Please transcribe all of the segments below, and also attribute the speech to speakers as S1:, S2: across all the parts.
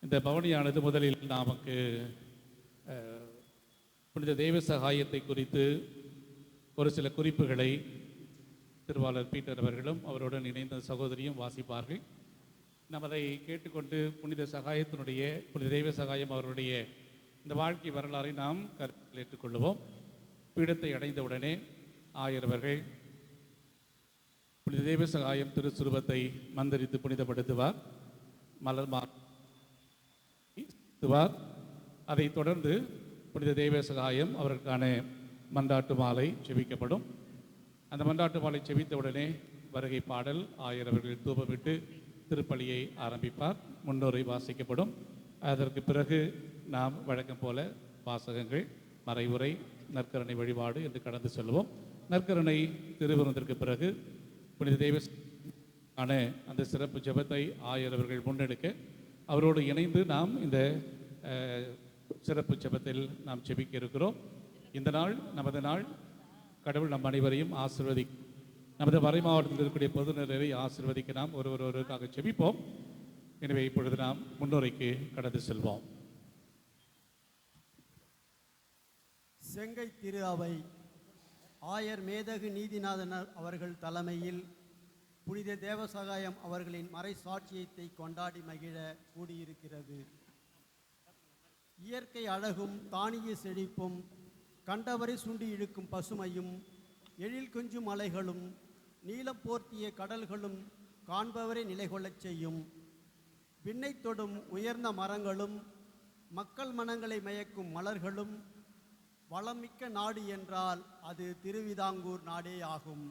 S1: இந்த பவனியானது முதலில் நமக்கு புனித தெய்வ சகாயத்தை குறித்து ஒரு சில குறிப்புகளை திருவாளர் பீட்டர் அவர்களும் அவருடன் இணைந்த சகோதரியும் வாசிப்பார்கள். நாம் அதை கேட்டுக்கொண்டு புனித சகாயத்தினுடைய புனித தெய்வ சகாயம் அவருடைய இந்த வாழ்க்கை வரலாறை நாம் கருத்தில் ஏற்றுக்கொள்வோம். பீடத்தை அடைந்தவுடனே ஆயரவர்கள் புனித தெய்வ சகாயம் திருச்சுருவத்தை மந்திரித்து புனிதப்படுத்துவார், மலர் மாற்றுவார். அதைத் தொடர்ந்து புனித தெய்வ சகாயம் அவருக்கான மன்றாட்டு மாலை செபிக்கப்படும். அந்த மன்றாட்டு மாலை செபித்தவுடனே வருகை பாடல் ஆயரவர்கள் தூபமிட்டு திருப்பலியை ஆரம்பிப்பார். முன்னோரை வாசிக்கப்படும். அதற்கு பிறகு நாம் வழக்கம் போல வாசகங்கள், மறைவுரை, நற்கருணை வழிபாடு என்று கடந்து செல்வோம். நற்கருணை திருவிருந்திற்கு பிறகு புனித தெய்வ ஆன அந்த சிறப்பு ஜெபத்தை ஆயரவர்கள் முன்னெடுக்க அவரோடு இணைந்து நாம் இந்த சிறப்பு ஜெபத்தில் நாம் ஜெபிக்க இருக்கிறோம். இந்த நாள் நமது நாள். கடவுள் நம் அனைவரையும் ஆசீர்வதி. நமது மறை மாவட்டத்தில் இருக்கக்கூடிய பொதுநிலையை ஆசீர்வதிக்க நாம் ஒருவருக்காக ஜெபிப்போம். எனவே இப்பொழுது நாம் முன்னுரைக்கு கடந்து செல்வோம்.
S2: செங்கை திரு அவை ஆயர் மேதகு நீதிநாதனர் அவர்கள் தலைமையில் புனித தேவசகாயம் அவர்களின் மறை சாட்சியத்தை கொண்டாடி மகிழ கூடியிருக்கிறது. இயற்கை அழகும் தானிய செழிப்பும், கண்டவரை சுண்டி இழுக்கும் பசுமையும், எழில் கொஞ்சும் மலைகளும், நீலம் போர்த்திய கடல்களும் காண்பவரை நிலை கொள்ளச் செய்யும். விண்ணை தொடும் உயர்ந்த மரங்களும், மக்கள் மனங்களை மயக்கும் மலர்களும், வளமிக்க நாடு என்றால் அது திருவிதாங்கூர் நாடே ஆகும்.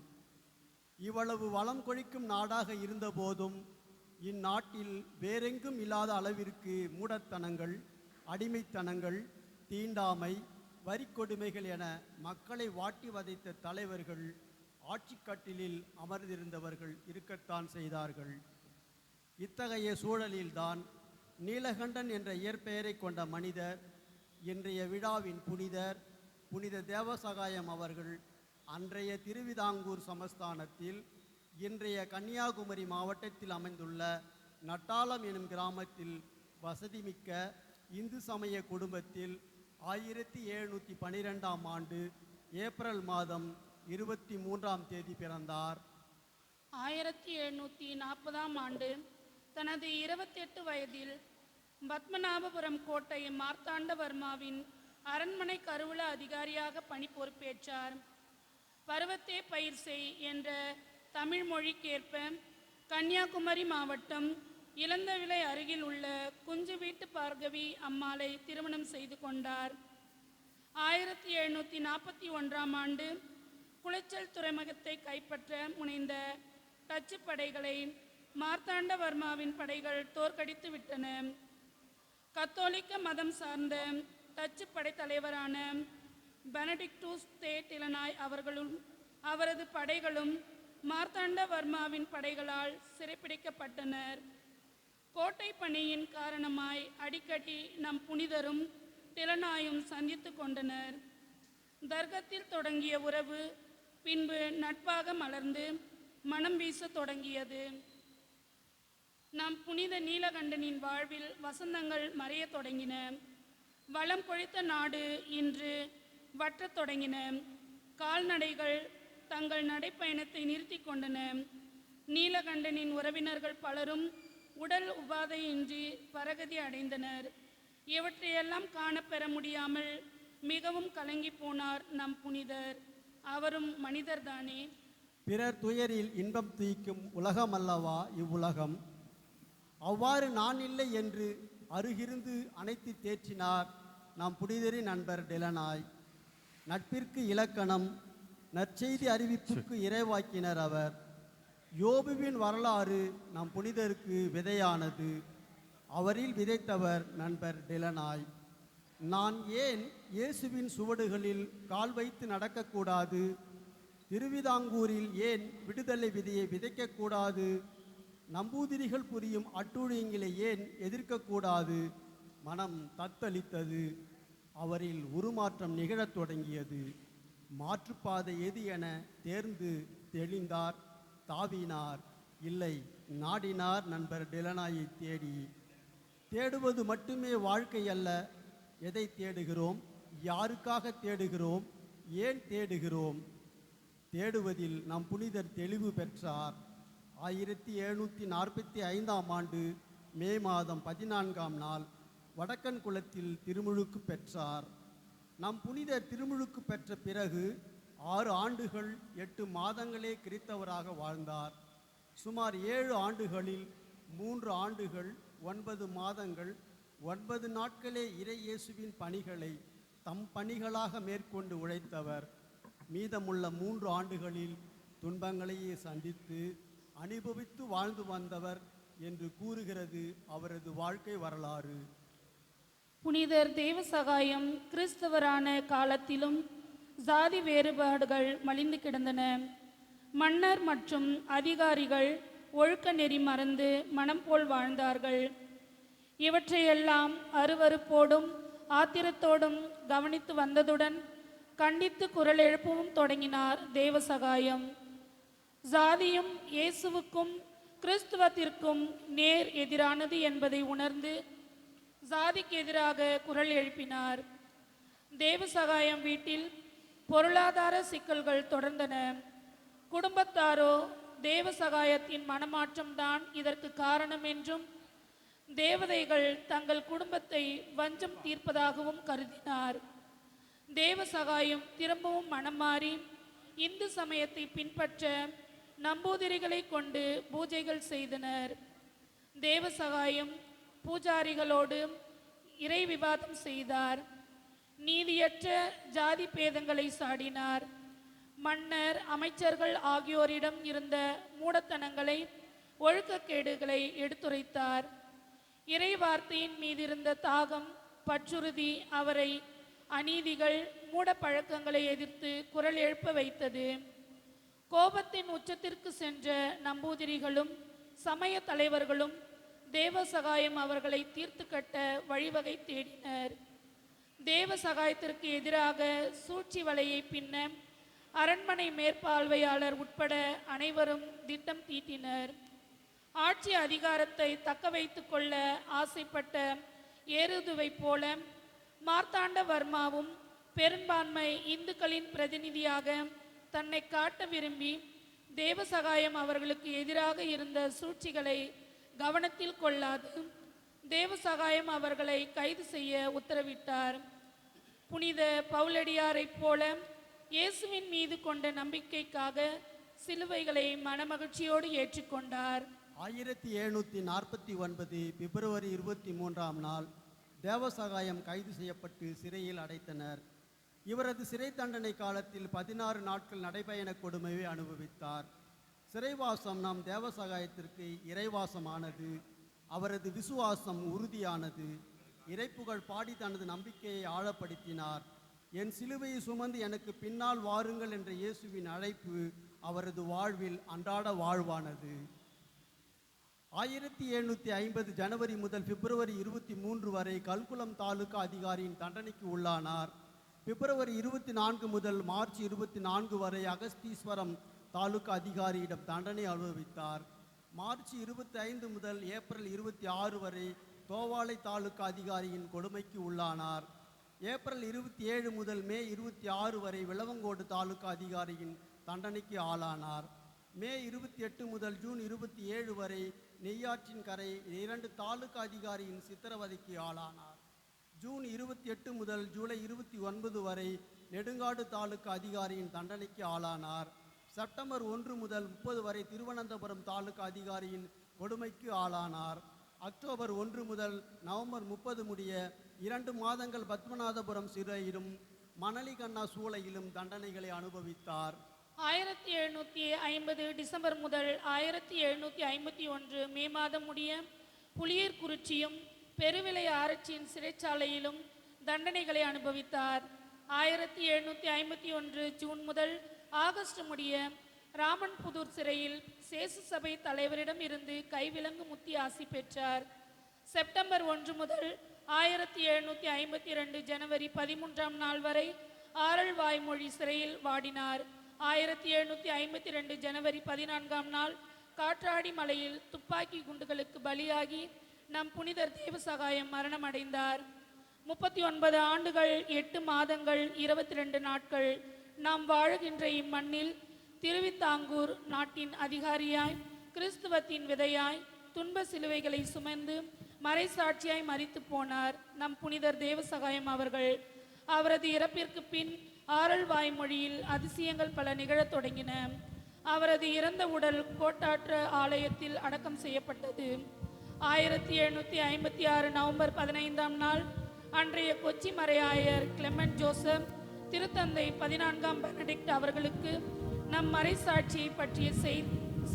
S2: இவ்வளவு வளம் கொழிக்கும் நாடாக இருந்தபோதும் இந்நாட்டில் வேறெங்கும் இல்லாத அளவிற்கு மூடத்தனங்கள், அடிமைத்தனங்கள், தீண்டாமை, வரிக்கொடுமைகள் என மக்களை வாட்டி வதைத்த தலைவர்கள், ஆட்சிக்கட்டிலில் அமர்ந்திருந்தவர்கள் இருக்கத்தான் செய்தார்கள். இத்தகைய சூழலில்தான் நீலகண்டன் என்ற இயற்பெயரை கொண்ட மனிதர், இன்றைய விழாவின் புனிதர் புனித தேவசகாயம் அவர்கள் அன்றைய திருவிதாங்கூர் சமஸ்தானத்தில் இன்றைய கன்னியாகுமரி மாவட்டத்தில் அமைந்துள்ள நட்டாலம் எனும் கிராமத்தில் வசதிமிக்க இந்து சமய குடும்பத்தில் 1712ஆம் ஆண்டு ஏப்ரல் மாதம் 23ஆம் தேதி பிறந்தார்.
S3: 1740ஆம் ஆண்டு தனது 28 வயதில் பத்மநாபபுரம் கோட்டை மார்த்தாண்டவர்மாவின் அரண்மனை கருவூல அதிகாரியாக பணி பொறுப்பேற்றார். பருவத்தே பயிர் செய் என்ற தமிழ் மொழிக்கேற்ப கன்னியாகுமரி மாவட்டம் இளந்தவிளை அருகில் உள்ள குஞ்சு வீட்டு பார்கவி அம்மாளை திருமணம் செய்து கொண்டார். 1741ஆம் ஆண்டு குளச்சல் துறைமுகத்தை கைப்பற்ற முனைந்த டச்சு படைகளை மார்த்தாண்டவர்மாவின் படைகள் தோற்கடித்து விட்டன. கத்தோலிக்க மதம் சார்ந்த டச்சு படைத்தலைவரான பெனடிக்டூஸ் தே டிலனாய் அவர்களும் அவரது படைகளும் மார்த்தாண்டவர்மாவின் படைகளால் சிறைப்பிடிக்கப்பட்டனர். கோட்டை பணியின் காரணமாய் அடிக்கடி நம் புனிதரும் டிலனாயும் சந்தித்து கொண்டனர். தர்க்கத்தில் தொடங்கிய உறவு பின்பு நட்பாக மலர்ந்து மனம் வீச தொடங்கியது. நம் புனித நீலகண்டனின் வாழ்வில் வசந்தங்கள் மறைய தொடங்கின. வளம் கொழித்த நாடு இன்று வற்றத் தொடங்கின. கால்நடைகள் தங்கள் நடைப்பயணத்தை நிறுத்தி கொண்டன. நீலகண்டனின் உறவினர்கள் பலரும் உடல் உபாதையின்றி பரகதி அடைந்தனர். இவற்றையெல்லாம் காணப்பெற முடியாமல் மிகவும் கலங்கி போனார் நம் புனிதர். அவரும் மனிதர்தானே.
S2: பிறர் துயரில் இன்பம் தூய்க்கும் உலகம் அல்லவா இவ்வுலகம். அவ்வாறு நான் இல்லை என்று அருகிருந்து அனைத்து தேற்றினார் நம் புனிதரின் நண்பர் டிலனாய். நட்பிற்கு இலக்கணம், நற்செய்தி அறிவிப்புக்கு இறைவாக்கினர் அவர். யோபுவின் வரலாறு நம் புனிதருக்கு விதையானது. அவரில் விதைத்தவர் நண்பர் டிலனாய். நான் ஏன் இயேசுவின் சுவடுகளில் கால் வைத்து நடக்கக்கூடாது? திருவிதாங்கூரில் ஏன் விடுதலை விதையை விதைக்கக்கூடாது? நம்பூதிரிகள் புரியும் அட்டூழியங்களை ஏன் எதிர்க்கக்கூடாது? மனம் தத்தளித்தது. அவரில் உருமாற்றம் நிகழத் தொடங்கியது. மாற்றுப்பாதை எது என தேர்ந்து தெளிந்தார், தாவினார். இல்லை, நாடினார் நண்பர் டிலனாயை தேடி. தேடுவது மட்டுமே வாழ்க்கை அல்ல. எதை தேடுகிறோம்? யாருக்காக தேடுகிறோம்? ஏன் தேடுகிறோம்? தேடுவதில் நம் புனிதர் தெளிவு பெற்றார். 1745ஆம் ஆண்டு மே மாதம் 14ஆம் நாள் வடக்கன் குளத்தில் திருமுழுக்கு பெற்றார். நம் புனிதர் திருமுழுக்கு பெற்ற பிறகு 6 ஆண்டுகள் 8 மாதங்களே கிறித்தவராக வாழ்ந்தார். சுமார் 7 ஆண்டுகளில் 3 ஆண்டுகள் 9 மாதங்கள் 9 நாட்களே இறை இயேசுவின் பணிகளை தம் பணிகளாக மேற்கொண்டு உழைத்தவர். மீதமுள்ள 3 ஆண்டுகளில் துன்பங்களையே சந்தித்து அனுபவித்து வாழ்ந்து வந்தவர் என்று கூறுகிறது அவரது வாழ்க்கை வரலாறு.
S3: புனிதர் தேவசகாயம் கிறிஸ்தவரான காலத்திலும் சாதி வேறுபாடுகள் மலிந்து கிடந்தன. மன்னர் மற்றும் அதிகாரிகள் ஒழுக்க நெறி மறந்து மனம் போல் வாழ்ந்தார்கள். இவற்றையெல்லாம் அருவருப்போடும் ஆத்திரத்தோடும் கவனித்து வந்ததுடன் கண்டித்து குரல் எழுப்பவும் தொடங்கினார் தேவசகாயம். சாதியும் இயேசுவுக்கும் கிறிஸ்துவத்திற்கும் நேர் எதிரானது என்பதை உணர்ந்து சாதிக்கு எதிராக குரல் எழுப்பினார். தேவசகாயம் வீட்டில் பொருளாதார சிக்கல்கள் தொடர்ந்தன. குடும்பத்தாரோ தேவசகாயத்தின் மனமாற்றம்தான் இதற்கு காரணம் என்றும் தேவதைகள் தங்கள் குடும்பத்தை வஞ்சம் தீர்ப்பதாகவும் கருதினார். தேவசகாயம் திரும்பவும் மனம் மாறி இந்து சமயத்தை பின்பற்ற நம்பூதிரிகளை கொண்டு பூஜைகள் செய்தனர். தேவசகாயம் பூஜாரிகளோடு இறை விவாதம் செய்தார். நீதியற்ற ஜாதி பேதங்களை சாடினார். மன்னர், அமைச்சர்கள் ஆகியோரிடம் இருந்த மூடத்தனங்களை, ஒழுக்கக்கேடுகளை எடுத்துரைத்தார். இறை வார்த்தையின் மீதிருந்த தாகம், பற்றுறுதி அவரை அநீதிகள், மூட பழக்கங்களை எதிர்த்து குரல் எழுப்ப வைத்தது. கோபத்தின் உச்சத்திற்கு சென்ற நம்பூதிரிகளும் சமய தலைவர்களும் தேவசகாயம் அவர்களை தீர்த்து கட்ட வழிவகை தேடினர். தேவசகாயத்திற்கு எதிராக சூழ்ச்சி வலையை பின்ன அரண்மனை மேற்பார்வையாளர் உட்பட அனைவரும் திட்டம் தீட்டினர். ஆட்சி அதிகாரத்தை தக்க வைத்து கொள்ள ஆசைப்பட்ட ஏருதுவை போல மார்த்தாண்டவர்மாவும் பெரும்பான்மை இந்துக்களின் பிரதிநிதியாக தன்னை காட்ட விரும்பி தேவசகாயம் அவர்களுக்கு எதிராக இருந்த சூழ்ச்சிகளை கவனத்தில் கொள்ளாது தேவசகாயம் அவர்களை கைது செய்ய உத்தரவிட்டார். புனித பவுலடியாரைப் போல இயேசுவின் மீது கொண்ட நம்பிக்கைக்காக சிலுவைகளை மனமகிழ்ச்சியோடு ஏற்றுக்கொண்டார்.
S2: 1749 பிப்ரவரி 23ஆம் நாள் தேவசகாயம் கைது செய்யப்பட்டு சிறையில் அடைத்தனர். இவரது சிறை தண்டனை காலத்தில் 16 நாட்கள் நடைபயண கொடுமையை அனுபவித்தார். சிறைவாசம் நம் தேவசகாயத்திற்கு இறைவாசமானது. அவரது விசுவாசம் உறுதியானது. இறைப்புகழ் பாடி தனது நம்பிக்கையை ஆழப்படுத்தினார். என் சிலுவையை சுமந்து எனக்கு பின்னால் வாருங்கள் என்ற இயேசுவின் அழைப்பு அவரது வாழ்வில் அன்றாட வாழ்வானது. 1750 ஜனவரி முதல் பிப்ரவரி 23 வரை கல்குளம் தாலுகா அதிகாரியின் தண்டனைக்கு உள்ளானார். பிப்ரவரி 24 முதல் மார்ச் 24 வரை அகஸ்தீஸ்வரம் தாலுகா அதிகாரியிடம் தண்டனை அனுபவித்தார். மார்ச் 25 முதல் ஏப்ரல் 26 வரை தோவாளை தாலுகா அதிகாரியின் கொடுமைக்கு உள்ளானார். ஏப்ரல் 27 முதல் மே 26 வரை விளவங்கோடு தாலுகா அதிகாரியின் தண்டனைக்கு ஆளானார். மே 28 முதல் ஜூன் 27 வரை நெய்யாற்றின் கரை 2 தாலுகா அதிகாரியின் சித்திரவதைக்கு ஆளானார். ஜூன் 28 முதல் ஜூலை 29 வரை நெடுங்காடு தாலுகா அதிகாரியின் தண்டனைக்கு ஆளானார். செப்டம்பர் 1 முதல் 30 வரை திருவனந்தபுரம் தாலுகா அதிகாரியின் கொடுமைக்கு ஆளானார். அக்டோபர் 1 முதல் நவம்பர் 30 முடிய 2 மாதங்கள் பத்மநாதபுரம் சிறையிலும் மணலிகண்ணா சூளையிலும் தண்டனைகளை அனுபவித்தார்.
S3: 1750 டிசம்பர் முதல் 1751 மே மாதம் முடிய புளியர்குறிச்சியும் பெருவிலை ஆராய்ச்சியின் சிறைச்சாலையிலும் தண்டனைகளை அனுபவித்தார். 1751 ஜூன் முதல் ஆகஸ்ட் முடிய ராமன்புதூர் சிறையில் சேசு சபை தலைவரிடம் இருந்து கைவிலங்கு முத்தி ஆசி பெற்றார். செப்டம்பர் 1 முதல் 1752 ஜனவரி 13ஆம் நாள் வரை ஆரல்வாய்மொழி சிறையில் வாடினார். 1752 ஜனவரி 14ஆம் நாள் காற்றாடி மலையில் துப்பாக்கி குண்டுகளுக்கு பலியாகி நம் புனிதர் தேவசகாயம் மரணமடைந்தார். 39 ஆண்டுகள் 8 மாதங்கள் 22 நாட்கள் நாம் வாழுகின்ற இம்மண்ணில் திருவிதாங்கூர் நாட்டின் அதிகாரியாய், கிறிஸ்துவத்தின் விதையாய், துன்ப சிலுவைகளை சுமந்து மறைசாட்சியாய் மரித்து போனார் நம் புனிதர் தேவசகாயம் அவர்கள். அவரது இறப்பிற்கு பின் ஆரல் வாய்மொழியில் அதிசயங்கள் பல நிகழத் தொடங்கின. அவரது இறந்த உடல் கோட்டாற்ற ஆலயத்தில் அடக்கம் செய்யப்பட்டது. 1756 நவம்பர் 15ஆம் நாள் அன்றைய கொச்சி மறையாயர் கிளெமெண்ட் ஜோசப் திருத்தந்தை 14ஆம் பெனடிக்ட் அவர்களுக்கு நம் மறைசாட்சியை பற்றிய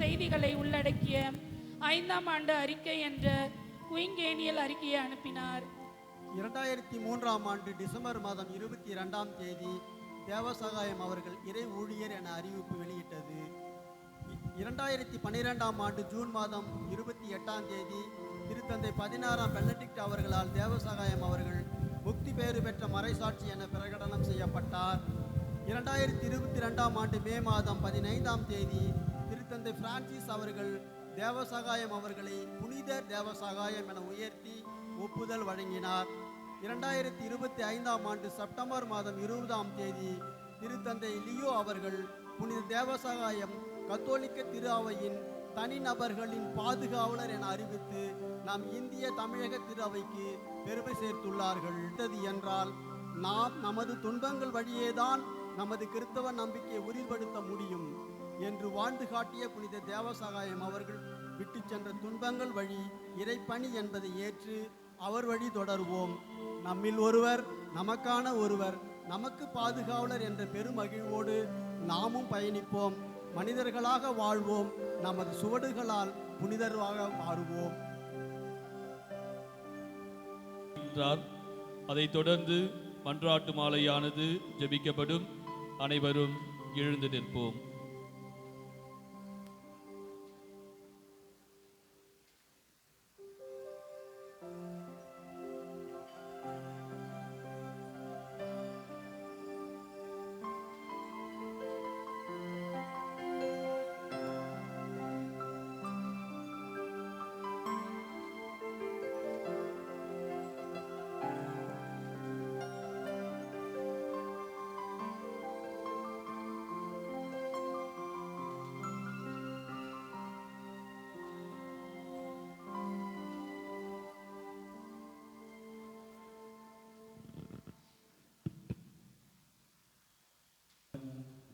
S3: செய்திகளை உள்ளடக்கிய 5ஆம் ஆண்டு அறிக்கை என்ற குயிங்கேனியல் அறிக்கையை அனுப்பினார்.
S2: 2003ஆம் ஆண்டு டிசம்பர் மாதம் 22ஆம் தேதி தேவசகாயம் அவர்கள் இறை ஊழியர் என அறிவிப்பு வெளியிட்டது. 2012ஆம் ஆண்டு ஜூன் மாதம் 28ஆம் தேதி திருத்தந்தை 16ஆம் பெனடிக்ட் அவர்களால் தேவசகாயம் அவர்கள் முக்தி பேறு பெற்ற மறைசாட்சி என பிரகடனம் செய்யப்பட்டார். 2022ஆம் ஆண்டு மே மாதம் 15ஆம் தேதி திருத்தந்தை பிரான்சிஸ் அவர்கள் தேவசகாயம் அவர்களை புனிதர் தேவசகாயம் என உயர்த்தி ஒப்புதல் வழங்கினார். 2025ஆம் ஆண்டு செப்டம்பர் மாதம் 20ஆம் தேதி திருத்தந்தை லியோ அவர்கள் புனித தேவசகாயம் கத்தோலிக்க திரு அவையின் தனிநபர்களின் பாதுகாவலர் என அறிவித்து நாம் இந்திய தமிழக திரு அவைக்கு பெருமை சேர்த்துள்ளார்கள். என்றால் நாம் நமது துன்பங்கள் வழியேதான் நமது கிறிஸ்தவ நம்பிக்கையை உறுதிப்படுத்த முடியும் என்று வாழ்ந்து காட்டிய புனித தேவசகாயம் அவர்கள் விட்டு சென்ற துன்பங்கள் வழி இறைப்பணி என்பதை ஏற்று அவர் வழி தொடருவோம். நம்மில் ஒருவர், நமக்கான ஒருவர், நமக்கு பாதுகாவலர் என்ற பெருமகிழ்வோடு நாமும் பயணிப்போம். மனிதர்களாக வாழ்வோம். நமது சுவடுகளால் புனிதராக மாறுவோம்.
S4: அதைத் தொடர்ந்து மன்றாட்டு மாலையானது ஜெபிக்கப்படும். அனைவரும் எழுந்து நிற்போம்.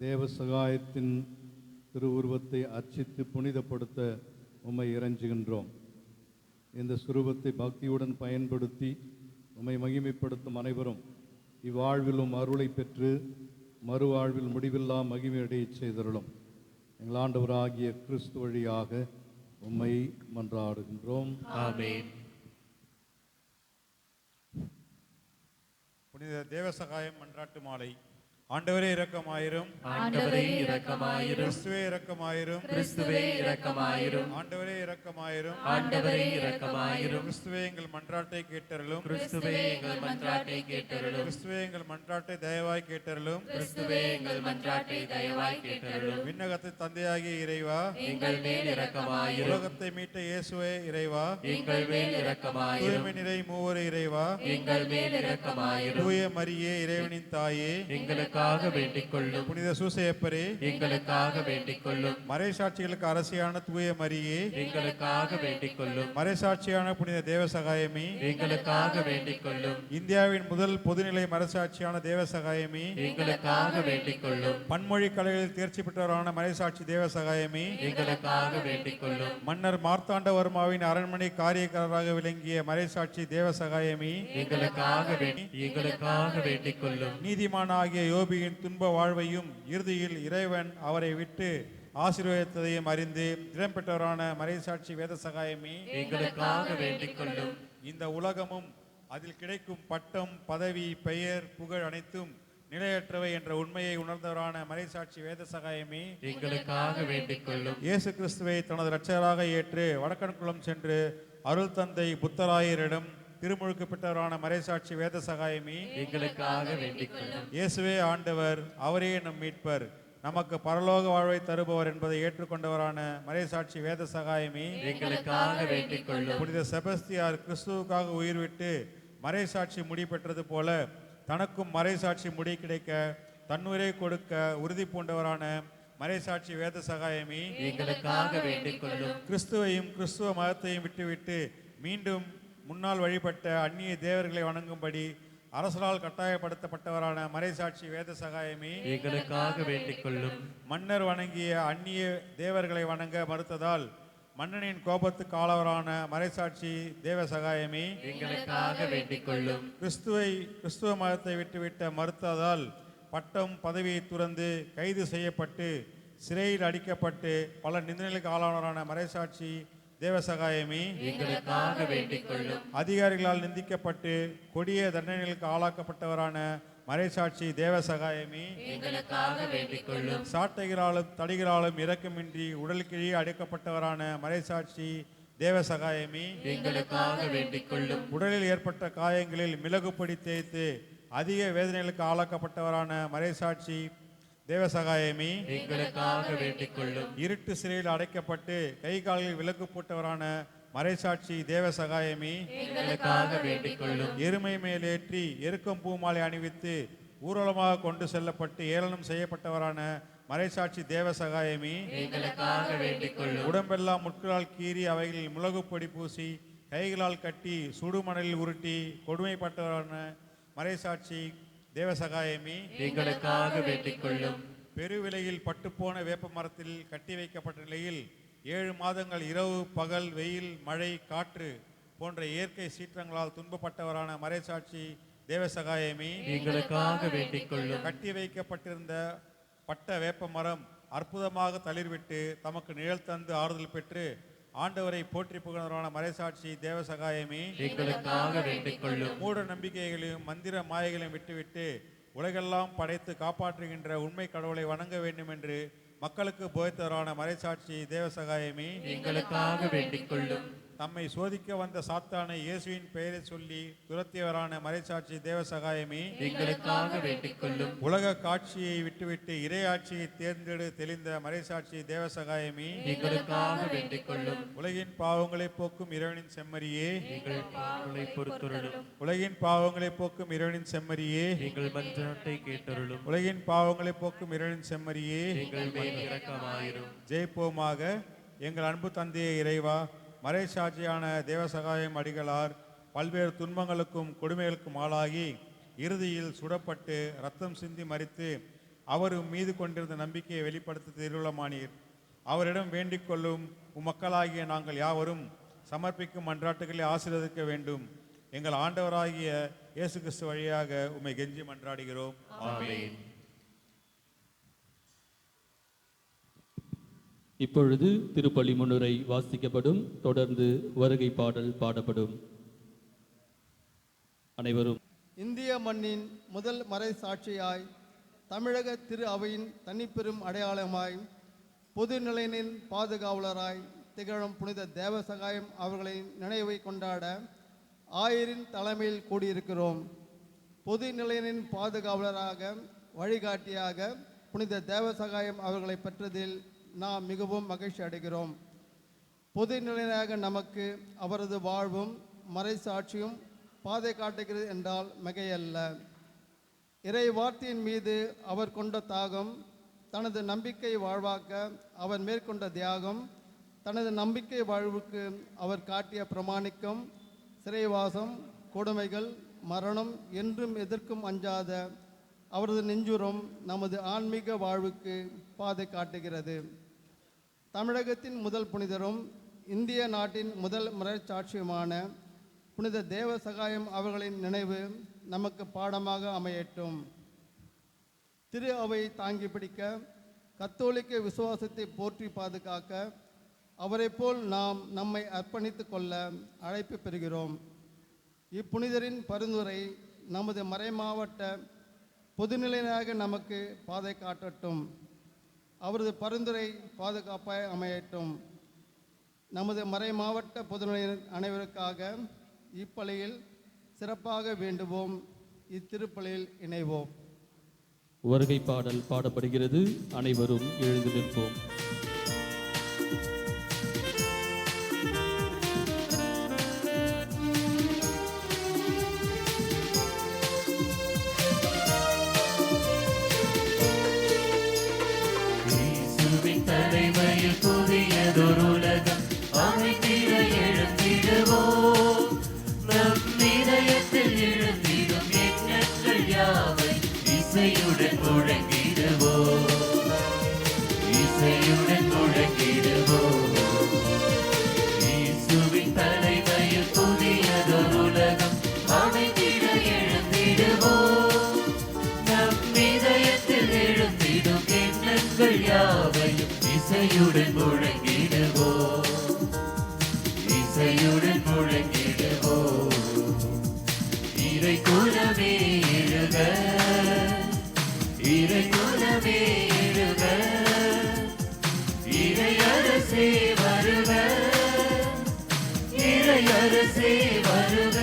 S5: தேவசகாயத்தின் திருவுருவத்தை அர்ச்சித்து புனிதப்படுத்த உம்மை இறைஞ்சுகின்றோம். இந்த சுரூபத்தை பக்தியுடன் பயன்படுத்தி உம்மை மகிமைப்படுத்தும் அனைவரும் இவ்வாழ்விலும் அருளை பெற்று மறுவாழ்வில் முடிவில்லா மகிமையடையச் செய்தருளும். எங்கள் ஆண்டவராகிய கிறிஸ்து வழியாக உம்மை மன்றாடுகின்றோம்.
S4: ஆமென்.
S6: புனித தேவசகாயம் மன்றாட்டு மாலை. ஆண்டவரே இரக்கமாயிரும்.
S4: ஆண்டவரே இரக்கமாயிரும்.
S6: கிறிஸ்துவே இரக்கமாயிரும்.
S4: கிறிஸ்துவே இரக்கமாயிரும்.
S6: ஆண்டவரே இரக்கமாயிரும்.
S4: ஆண்டவரே இரக்கமாயிரும்.
S6: கிறிஸ்துவே எங்கள் மன்றாட்டை கேட்டருளும்.
S4: கிறிஸ்துவே எங்கள் மன்றாட்டை கேட்டருளும்.
S6: கிறிஸ்துவே எங்கள் மன்றாட்டை தயவாய் கேட்டருளும்.
S4: கிறிஸ்துவே எங்கள் மன்றாட்டை தயவாய் கேட்டருளும்.
S6: விண்ணகத்தை தந்தையாகிய இறைவா,
S4: எங்கள் மேல் இரக்கமாயிரும்.
S6: உலகத்தை மீட்ட இயேசுவே இறைவா,
S4: எங்கள் மேல் இரக்கமாயிரும்.
S6: தூய்மை நிறை மூவரே இறைவா,
S4: எங்கள் மேல் இரக்கமாயிரும்.
S6: தூய மரியே இறைவனின் தாயே,
S4: எங்களுக்காக வேண்டிக் கொள்ளும்.
S6: புனித சூசையப்பரே,
S4: எங்களுக்காக வேண்டிக் கொள்ளும்.
S6: மறைசாட்சிகளுக்கு அரசியான தூய மரியே,
S4: எங்களுக்காக வேண்டிக் கொள்ளும்.
S6: மறைசாட்சியான புனித தேவசகாயமே,
S4: எங்களுக்காக வேண்டிக் கொள்ளும்.
S6: இந்தியாவின் முதல் பொதுநிலை மறைசாட்சியான தேவசகாயமே,
S4: எங்களுக்காக வேண்டிக் கொள்ளும்.
S6: பன்மொழி கலைகளில் தேர்ச்சி பெற்றவரான மறைசாட்சி தேவசகாயமே,
S4: எங்களுக்காக வேண்டிக் கொள்ளும்.
S6: மன்னர் மார்த்தாண்டவர்மாவின் அரண்மனை காரியக்காரராக விளங்கிய மறைசாட்சி தேவசகாயமே,
S4: எங்களுக்காக வேண்டிக் கொள்ளும்.
S6: நீதிமானாகிய யோபியின் துன்ப வாழ்வையும் இறுதியில் இறைவன் அவரை விட்டு ஆசீர்வதித்ததையும் அறிந்து இடம்பெற்றவரான மறைசாட்சி வேதசகாயமே,
S4: எங்களுக்காக வேண்டிக் கொள்ளும்.
S6: இந்த உலகமும் அதில் கிடைக்கும் பட்டம், பதவி, பெயர், புகழ் அனைத்தும் நிலையற்றவை என்ற உண்மையை உணர்ந்தவரான மறைசாட்சி வேதசகாயமே,
S4: எங்களுக்காக வேண்டிக் கொள்ளும்.
S6: இயேசு கிறிஸ்துவை தனது இரட்சகராக ஏற்று வடக்கன்குளம் சென்று அருள் தந்தை புத்தராயரிடம் திருமுழுக்கு பெற்றவரான மறைசாட்சி வேதசகாயமே,
S4: எங்களுக்காக வேண்டிக் கொள்ளும்.
S6: இயேசுவே ஆண்டவர், அவரே நம் மீட்பர். நமக்கு பரலோக வாழ்வை தருபவர் என்பதை ஏற்றுக்கொண்டவரான மறைசாட்சி வேத சகாயமே,
S4: எங்களுக்காக வேண்டிக் கொள்ளும்.
S6: புனித செபஸ்தியார் கிறிஸ்துவுக்காக உயிர் விட்டு மறைசாட்சி முடி பெற்றது போல தனக்கும் மறைசாட்சி முடி கிடைக்க தன்னுயிரை கொடுக்க உறுதி பூண்டவரான மறைசாட்சி வேத சகாயமே,
S4: எங்களுக்காக வேண்டிக் கொள்ளும்.
S6: கிறிஸ்துவையும் கிறிஸ்துவ மதத்தையும் விட்டுவிட்டு மீண்டும் முன்னால் வழிபட்ட அந்நிய தேவர்களை வணங்கும்படி அரசரால் கட்டாயப்படுத்தப்பட்டவரான மறைசாட்சி வேத சகாயமே,
S4: எங்களுக்காக வேண்டிக் கொள்ளும்.
S6: மன்னர் வணங்கிய அந்நிய தேவர்களை வணங்க மறுத்ததால் மன்னனின் கோபத்துக்கு ஆளவரான மறைசாட்சி தேவ சகாயமே,
S4: எங்களுக்காக வேண்டிக் கொள்ளும்.
S6: கிறிஸ்துவ மதத்தை விட்டுவிட்ட மறுத்ததால் பட்டம் பதவியை துறந்து கைது செய்யப்பட்டு சிறையில் அடிக்கப்பட்டு பல நிந்தனைகளுக்கு ஆளானவரான மறைசாட்சி தேவ சகாயமே,
S4: எங்களுக்காக வேண்டிக் கொள்ளும்.
S6: அதிகாரிகளால் நிந்திக்கப்பட்டு கொடிய தண்டனைகளுக்கு ஆளாக்கப்பட்டவரான மறைசாட்சி தேவ சகாயமே,
S4: எங்களுக்காக வேண்டிக் கொள்ளும்.
S6: சாட்டைகளாலும் தடிகளாலும் இரக்கமின்றி உடல் கீழே அடைக்கப்பட்டவரான மறைசாட்சி தேவ சகாயமே,
S4: எங்களுக்காக வேண்டிக் கொள்ளும்.
S6: உடலில் ஏற்பட்ட காயங்களில் மிளகுப்பொடி தேய்த்து அதிக வேதனைகளுக்கு ஆளாக்கப்பட்டவரான மறைசாட்சி தேவ சகாயமே,
S4: எங்களுக்காக வேண்டிக் கொள்ளும்.
S6: இருட்டு சிறையில் அடைக்கப்பட்டு கை கால்களில் விலக்கு போட்டவரான மறைசாட்சி தேவ சகாயமே,
S4: எங்களுக்காக வேண்டிக் கொள்ளும்.
S6: எருமை மேலேற்றி எருக்கம் பூமாலை அணிவித்து ஊர்வலமாக கொண்டு செல்லப்பட்டு ஏளனம் செய்யப்பட்டவரான மறைசாட்சி தேவ சகாயமே,
S4: எங்களுக்காக வேண்டிக் கொள்ளும்.
S6: உடம்பெல்லாம் முட்களால் கீறி அவைகளில் மிளகு பொடி பூசி கைகளால் கட்டி சுடுமணலில் உருட்டி கொடுமைப்பட்டவரான மறைசாட்சி தேவ சகாயமே,
S4: எங்களுக்காக வேண்டிக் கொள்ளும்.
S6: பெருவிலையில் பட்டுப்போன வேப்ப மரத்தில் கட்டி வைக்கப்பட்ட நிலையில் 7 மாதங்கள் இரவு பகல் வெயில் மழை காற்று போன்ற இயற்கை சீற்றங்களால் துன்பப்பட்டவரான மறைசாட்சி தேவ சகாயமே,
S4: எங்களுக்காக வேண்டிக் கொள்ளும்.
S6: கட்டி வைக்கப்பட்டிருந்த பட்ட வேப்ப மரம் அற்புதமாக தளிர்விட்டு தமக்கு நிழல் தந்து ஆறுதல் பெற்று ஆண்டவரை போற்றி புகழ்ந்தவரான மறைசாட்சி தேவ சகாயமே,
S4: எங்களுக்காக வேண்டிக் கொள்ளும்.
S6: மூட நம்பிக்கைகளையும் மந்திர மாயைகளையும் விட்டுவிட்டு உலகெல்லாம் படைத்து காப்பாற்றுகின்ற உண்மை கடவுளை வணங்க வேண்டும் என்று மக்களுக்கு போதித்தவரான மறைசாட்சி தேவ சகாயமே,
S4: எங்களுக்காக வேண்டிக் கொள்ளும்.
S6: தம்மை சோதிக்க வந்த சாத்தானை இயேசுவின் பெயரை சொல்லி துரத்தியவரான மறைசாட்சி தேவ சகாயமே,
S4: எங்களுக்காக வேண்டிக் கொள்ளும்.
S6: உலக காட்சியை விட்டுவிட்டு இறையாட்சியை தேர்ந்தெடு தெளிந்த மறைசாட்சி தேவ சகாயமே,
S4: எங்களுக்காக வேண்டிக் கொள்ளும்.
S6: உலகின் பாவங்களை போக்கும் இறைவனின் செம்மறியே,
S4: எங்கள் பாவங்களை பொறுத்தருளும்.
S6: உலகின் பாவங்களை போக்கும் இறைவனின் செம்மறியே,
S4: எங்கள் மன்றாட்டை கேட்டருளும்.
S6: உலகின் பாவங்களை போக்கும் இறைவனின் செம்மறியே,
S4: எங்கள் மேல் இரக்கமாயிரும்.
S6: ஜெயிப்போமாக. எங்கள் அன்பு தந்தையே இறைவா, மறைசாட்சியான தேவசகாயம் அடிகளார் பல்வேறு துன்பங்களுக்கும் கொடுமைகளுக்கும் ஆளாகி இறுதியில் சுடப்பட்டு ரத்தம் சிந்தி மரித்து அவர் மீது கொண்டிருந்த நம்பிக்கையை வெளிப்படுத்த திருவுளமானீர். அவரிடம் வேண்டிக் கொள்ளும் மக்களாகிய நாங்கள் யாவரும் சமர்ப்பிக்கும் மன்றாட்டுகளை ஆசீர்வதிக்க வேண்டும். எங்கள் ஆண்டவராகிய இயேசு கிறிஸ்து வழியாக உம்மை கெஞ்சி மன்றாடுகிறோம்.
S4: ஆமென்.
S7: இப்பொழுது திருப்பலி முன்னுரை வாசிக்கப்படும். தொடர்ந்து வருகை பாடல் பாடப்படும். அனைவரும்
S2: இந்திய மண்ணின் முதல் மறைசாட்சியாய், தமிழக திரு அவையின் தனிப்பெரும் அடையாளமாய், பொது நிலையினின் பாதுகாவலராய் திகழும் புனித தேவசகாயம் அவர்களின் நினைவை கொண்டாட ஆயரின் தலைமையில் கூடியிருக்கிறோம். பொது நிலையினின் பாதுகாவலராக வழிகாட்டியாக புனித தேவசகாயம் அவர்களை பெற்றதில் நாம் மிகவும் மகிழ்ச்சி அடைகிறோம். பொது நிலையாக நமக்கு அவரது வாழ்வும் மறைசாட்சியும் பாதை காட்டுகிறது என்றால் மிகையல்ல. இறை வார்த்தையின் மீது அவர் கொண்ட தாகம், தனது நம்பிக்கை வாழ்வாக்க அவர் மேற்கொண்ட தியாகம், தனது நம்பிக்கை வாழ்வுக்கு அவர் காட்டிய பிரமாணிக்கம், சிறைவாசம், கொடுமைகள், மரணம் என்றும் எதற்கும் அஞ்சாத அவரது நெஞ்சுரம் நமது ஆன்மீக வாழ்வுக்கு பாதை காட்டுகிறது. தமிழகத்தின் முதல் புனிதரும் இந்திய நாட்டின் முதல் மறைசாட்சியுமான புனித தேவ சகாயம் அவர்களின் நினைவு நமக்கு பாடமாக அமையட்டும். திரு அவை தாங்கி பிடிக்க, கத்தோலிக்க விசுவாசத்தை போற்றி பாதுகாக்க அவரை போல் நாம் நம்மை அர்ப்பணித்து கொள்ள அழைப்பு பெறுகிறோம். இப்புனிதரின் பரிந்துரை நமது மறைமாவட்ட பொதுநிலையாக நமக்கு பாதை காட்டட்டும். அவரது பரிந்துரை பாதுகாப்பாய் அமையட்டும். நமது மறை மாவட்ட பொதுநிலையினர் அனைவருக்காக இப்பலியில் சிறப்பாக வேண்டுவோம். இத்திருப்பலியில் இணைவோம்.
S7: வருகை பாடல் பாடப்படுகிறது. அனைவரும் எழுந்து நிற்போம்.
S4: இயேசுவின் தலைமையில் புதியதொரு உலகம் அமைத்திட எழுந்திடுவோம். நம் இதயத்தில் எழுந்திடும் எண்ணங்கள் யாவை இசையுடன் முழங்கிடுவோம். இசையுடன் முழங்கிடுவோம். இயேசுவின் தலைமையில் புதியதொரு உலகம் அமைத்திட எழுந்திடுவோம். நம் இதயத்தில் எழுந்திடும் எண்ணங்கள் யாவையும் இசையுடன் முழங்கிடுவோம். இசையுடன் முழங்கிடுவோம். இறை குலமே எழுக, இறை குலமே எழுக, இறை அரசே வருக, இறை அரசே வருக.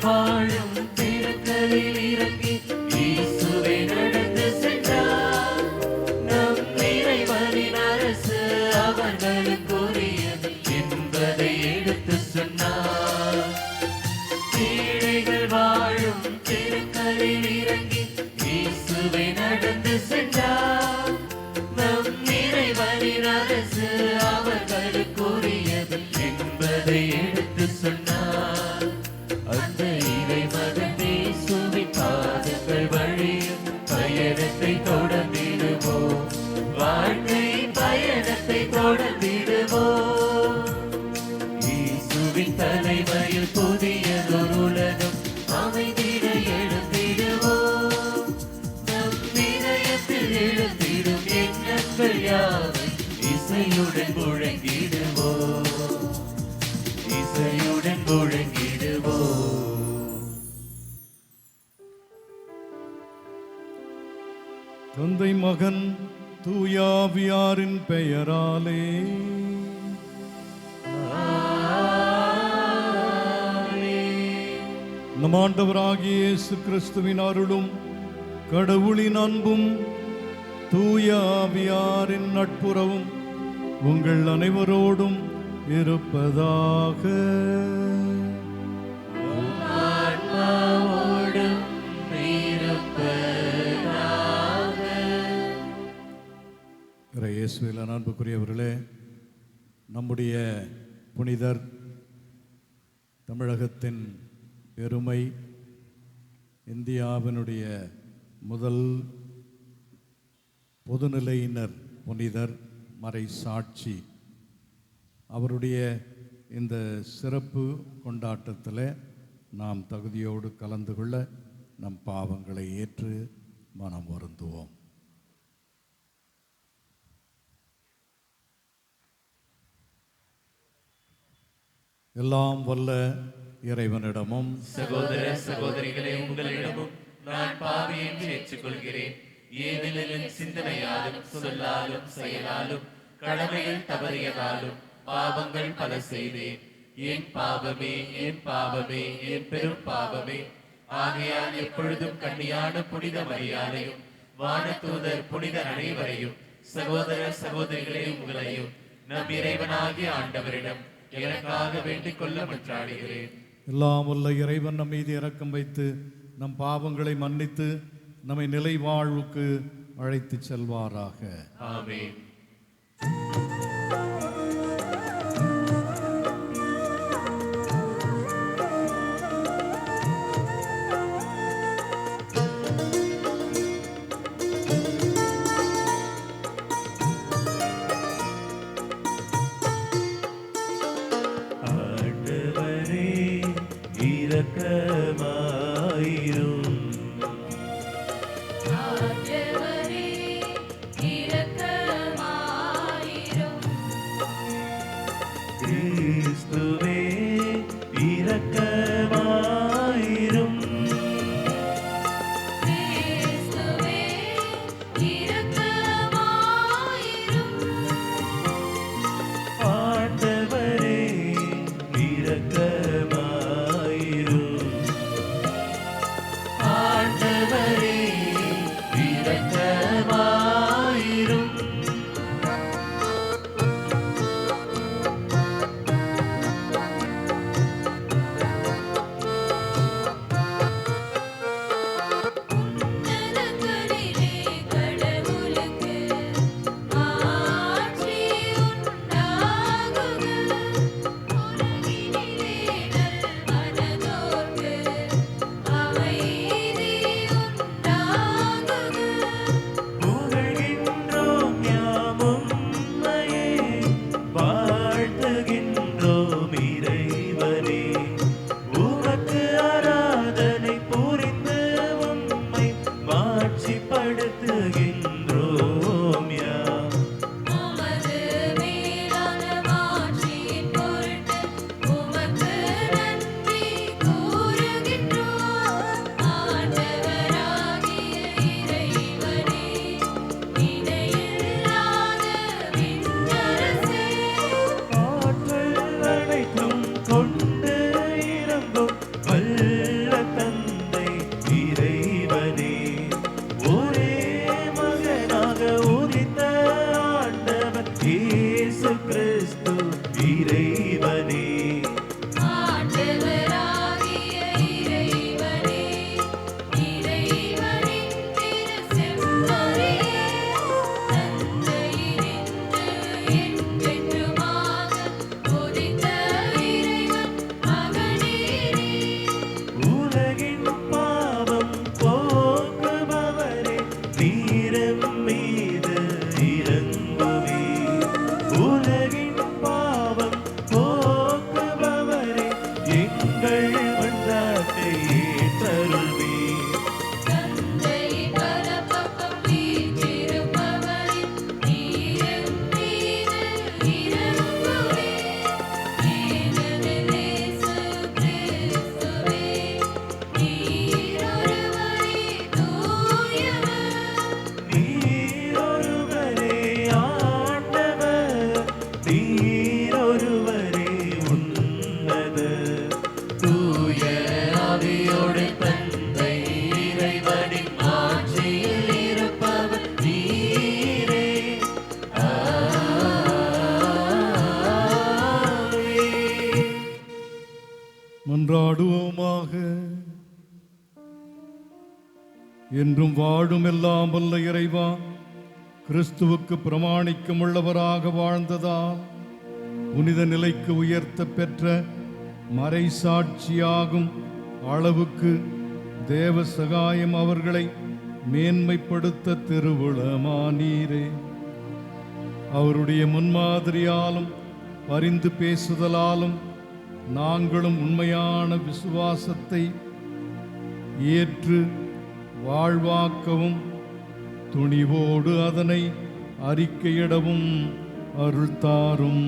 S4: வாழும் திருக்கலில் இறங்கி இயேசுவே நடந்து சென்றார். நம் இறைவனின் அரசு அவர்களுக்குரியது என்பதை எடுத்து சொன்னார். ஏழைகள் வாழும் திருக்கலில் இறங்கி இயேசுவே நடந்து சென்றார். நம் இறைவனின் அரசு அவர்களுக்குரியது என்பதை எடுத்து சொன்னார். அந்த இறைமகன் இயேசுவின் பாதங்கள் வழியும் பயணத்தை தொடர்ந்திடுவோம். வாழ்க்கை பயணத்தை தொடர்ந்திடுவோம். இயேசுவின் தலைமையில் புதியதொரு உலகம் அமைதிட எழுந்திடுவோம். நம் இதயத்தில் எழுந்திடும் எண்ணங்கள் யாவை இசையுடன் முழங்கிடுவோம். இசையுடன் முழங்கிடுவோம்.
S5: தந்தை மகன் தூயாவியாரின் பெயராலே நம் ஆண்டவராகிய இயேசு கிறிஸ்துவின் அருளும் கடவுளின் அன்பும் தூயாவியாரின் நட்புறவும் உங்கள் அனைவரோடும் இருப்பதாக.
S4: ஆன்மாவோடும் இருப்பதாக.
S5: இயேசுவில் அன்புக்குரியவர்களே, நம்முடைய புனிதர் தமிழகத்தின் பெருமை, இந்தியாவினுடைய முதல் பொதுநிலையினர் புனிதர் மறை சாட்சி அவருடைய இந்த சிறப்பு கொண்டாட்டத்தில் நாம் தகுதியோடு கலந்து கொள்ள நம் பாவங்களை ஏற்று மனம் வருந்துவோம். எல்லாம் வல்ல இறைவனிடமும்
S4: சகோதர சகோதரிகளே, உங்களிடமும் நான் பாவி என்று ஏற்றுக்கொள்கிறேன். ஏனெனில் சிந்தனையாலும் சொல்லாலும் செயலாலும் கடமைகள் தவறியதாலும் பாவங்கள் பல செய்தேன். என் பாவமே, என் பாவமே, என் பெரும் பாவமே. ஆகையால் எப்பொழுதும் கன்னியான புனித மரியாதையும் வானதூதர் புனிதர் அனைவரையும் சகோதர சகோதரிகளே உங்களையும் நம் இறைவனாகிய ஆண்டவரிடம் எனக்காக வேண்டிக் கொள்ள மன்றாடுகிறேன்.
S5: எல்லாம் வல்ல இறைவன் நம் மீது இரக்கம் வைத்து நம் பாவங்களை மன்னித்து நம்மை நிலை வாழ்வுக்கு அழைத்து செல்வாராக.
S4: ஆமென். ஆண்டவரே இரக்கமாயிரும்.
S3: ஆண்டவரே இரக்கமாயிரும்.
S4: என்றருள்வீர்.
S8: தந்தை பலபக்கம் வீற்றிருப்பவரின் நீரும் மீது இறங்குவீர். ஏனெனில் இயேசு கிறிஸ்துவே நீரொருவரே தூயவர்.
S4: நீரொருவரே ஆண்டவர், நீரொருவரே உன்னதர். தூய ஆவியோடு தந்தை இறைவனின் ஆட்சியில் இருப்பவர் நீரே. ஆமென்.
S5: மன்றாடுவோமாக. என்றும் வாழும் எல்லாம் வல்ல இறைவா, கிறிஸ்துவுக்கு பிரமாணிக்கம் உள்ளவராக வாழ்ந்ததால் புனித நிலைக்கு உயர்த்த பெற்ற மறைசாட்சியாகும் அளவுக்கு தேவ சகாயம் அவர்களை மேன்மைப்படுத்த திருவுளமானீரே. அவருடைய முன்மாதிரியாலும் பரிந்து பேசுதலாலும் நாங்களும் உண்மையான விசுவாசத்தை ஏற்று வாழ்வாக்கவும் துணிவோடு அதனை அறிக்கையிடவும் அருள் தாரும்.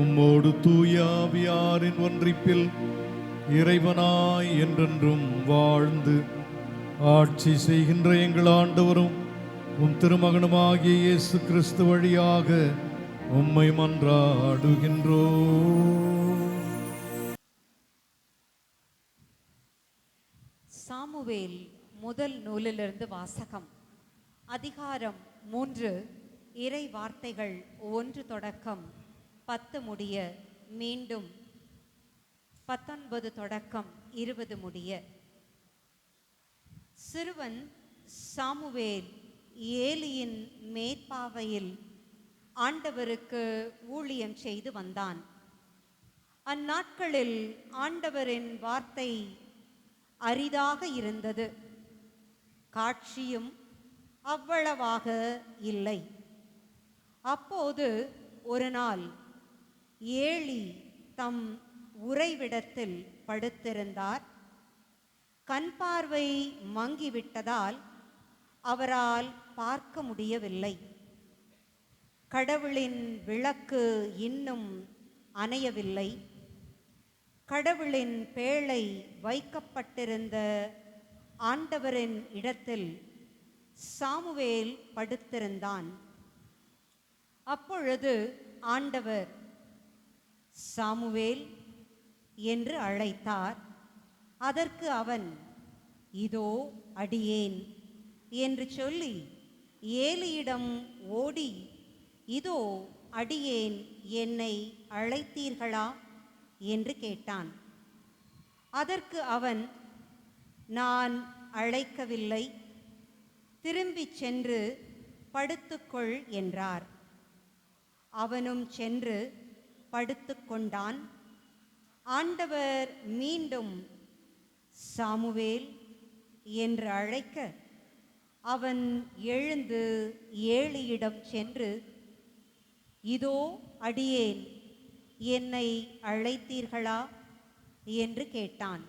S5: உம்மோடு தூய ஆவியாரின் ஒன்றிப்பில் இறைவனாய் என்றென்றும் வாழ்ந்து ஆட்சி செய்கின்ற எங்கள் ஆண்டவரும் உம் திருமகனுமாகிய இயேசு கிறிஸ்து வழியாக உம்மை மன்றாடுகின்றோம்.
S9: சாமுவேல் முதல் நூலிலிருந்து வாசகம். அதிகாரம் 3. இறை வார்த்தைகள் 1 தொடக்கம் 10 முடிய, மீண்டும் 19 தொடக்கம் 20 முடிய. சிறுவன் சாமுவேல் ஏலியின் மேற்பார்வையில் ஆண்டவருக்கு ஊழியம் செய்து வந்தான். அந்நாட்களில் ஆண்டவரின் வார்த்தை அரிதாக இருந்தது, காட்சியும் அவ்வளவாக இல்லை. அப்போது ஒரு நாள் ஏலி தம் உறைவிடத்தில் படுத்திருந்தார். கண் பார்வை மங்கிவிட்டதால் அவரால் பார்க்க முடியவில்லை. கடவுளின் விளக்கு இன்னும் அணையவில்லை. கடவுளின் பேழை வைக்கப்பட்டிருந்த ஆண்டவரின் இடத்தில் சாமுவேல் படுத்திருந்தான். அப்பொழுது ஆண்டவர் சாமுவேல் என்று அழைத்தார். அதற்கு அவன் இதோ அடியேன் என்று சொல்லி ஏலியிடம் ஓடி, இதோ அடியேன், என்னை அழைத்தீர்களா என்று கேட்டான். அதற்கு அவன், நான் அழைக்கவில்லை, திரும்பிச் சென்று படுத்துக்கொள் என்றார். அவனும் சென்று படுத்துக்கொண்டான். ஆண்டவர் மீண்டும் சாமுவேல் என்று அழைக்க அவன் எழுந்து ஏலியிடம் சென்று, இதோ அடியேன், என்னை அழைத்தீர்களா என்று கேட்டான்.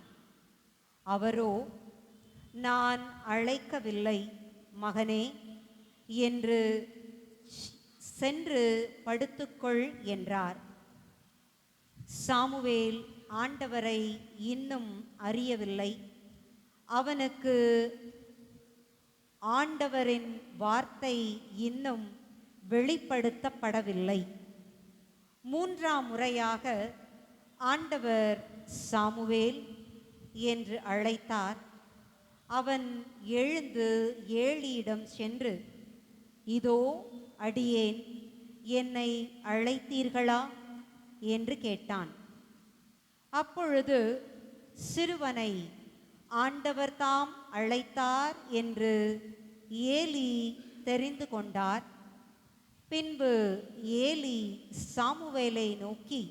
S9: அவரோ, நான் அழைக்கவில்லை மகனே, என்று சென்று படுத்துக்கொள் என்றார். சாமுவேல் ஆண்டவரை இன்னும் அறியவில்லை. அவனுக்கு ஆண்டவரின் வார்த்தை இன்னும் வெளிப்படுத்தப்படவில்லை. 3ஆம் முறையாக ஆண்டவர் சாமுவேல் என்று அழைத்தார். அவன் எழுந்து ஏலியிடம் சென்று, இதோ அடியேன், என்னை அழைத்தீர்களா என்று கேட்டான். அப்பொழுது சிறுவனை ஆண்டவர் தாம் அழைத்தார் என்று ஏலி தெரிந்து கொண்டார். பின்பு ஏலி சாமுவேலை நோக்கி,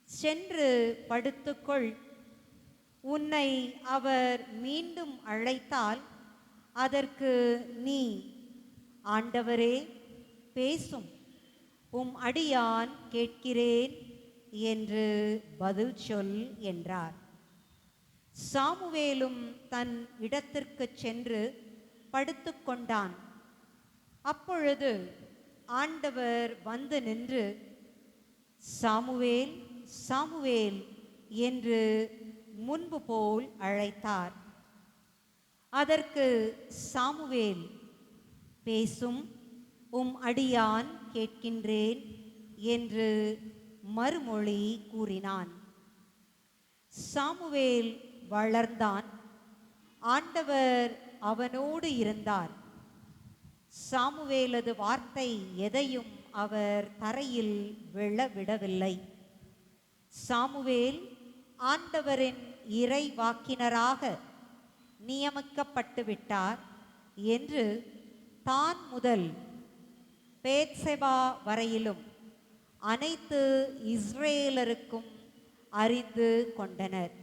S9: சென்று படுத்துக்கொள், உன்னை அவர் மீண்டும் அழைத்தால் அதற்கு நீ, ஆண்டவரே பேசும், உம் அடியான் கேட்கிறேன் என்று பதில் சொல் என்றார். சாமுவேலும் தன் இடத்திற்கு சென்று படுத்துக்கொண்டான். அப்பொழுது ஆண்டவர் வந்து நின்று, சாமுவேல், சாமுவேல் என்று முன்பு போல் அழைத்தார். அதற்கு சாமுவேல், பேசும், உம் அடியான் கேட்கின்றேன் என்று மறுமொழி கூறினான். சாமுவேல் வளர்ந்தான். ஆண்டவர் அவனோடு இருந்தார். சாமுவேலது வார்த்தை எதையும் அவர் தரையில் விழவிடவில்லை. சாமுவேல் ஆண்டவரின் இறைவாக்கினராக நியமிக்கப்பட்டு விட்டார் என்று தான் முதல் பேத்செபா வரையிலும் அனைத்து இஸ்ரேலருக்கும் அறிந்து கொண்டனர்.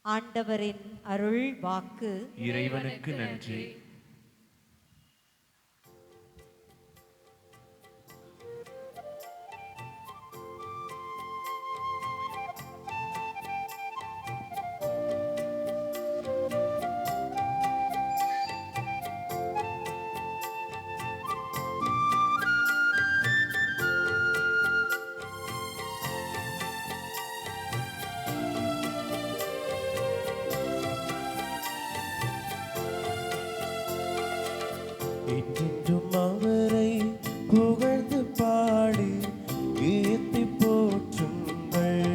S9: ஆண்டவரின் அருள் வாக்கு.
S4: இறைவனுக்கு நன்றி.
S10: என்றென்றும் அவரை புகழ்ந்து பாடி ஏத்தி போற்றுங்கள்.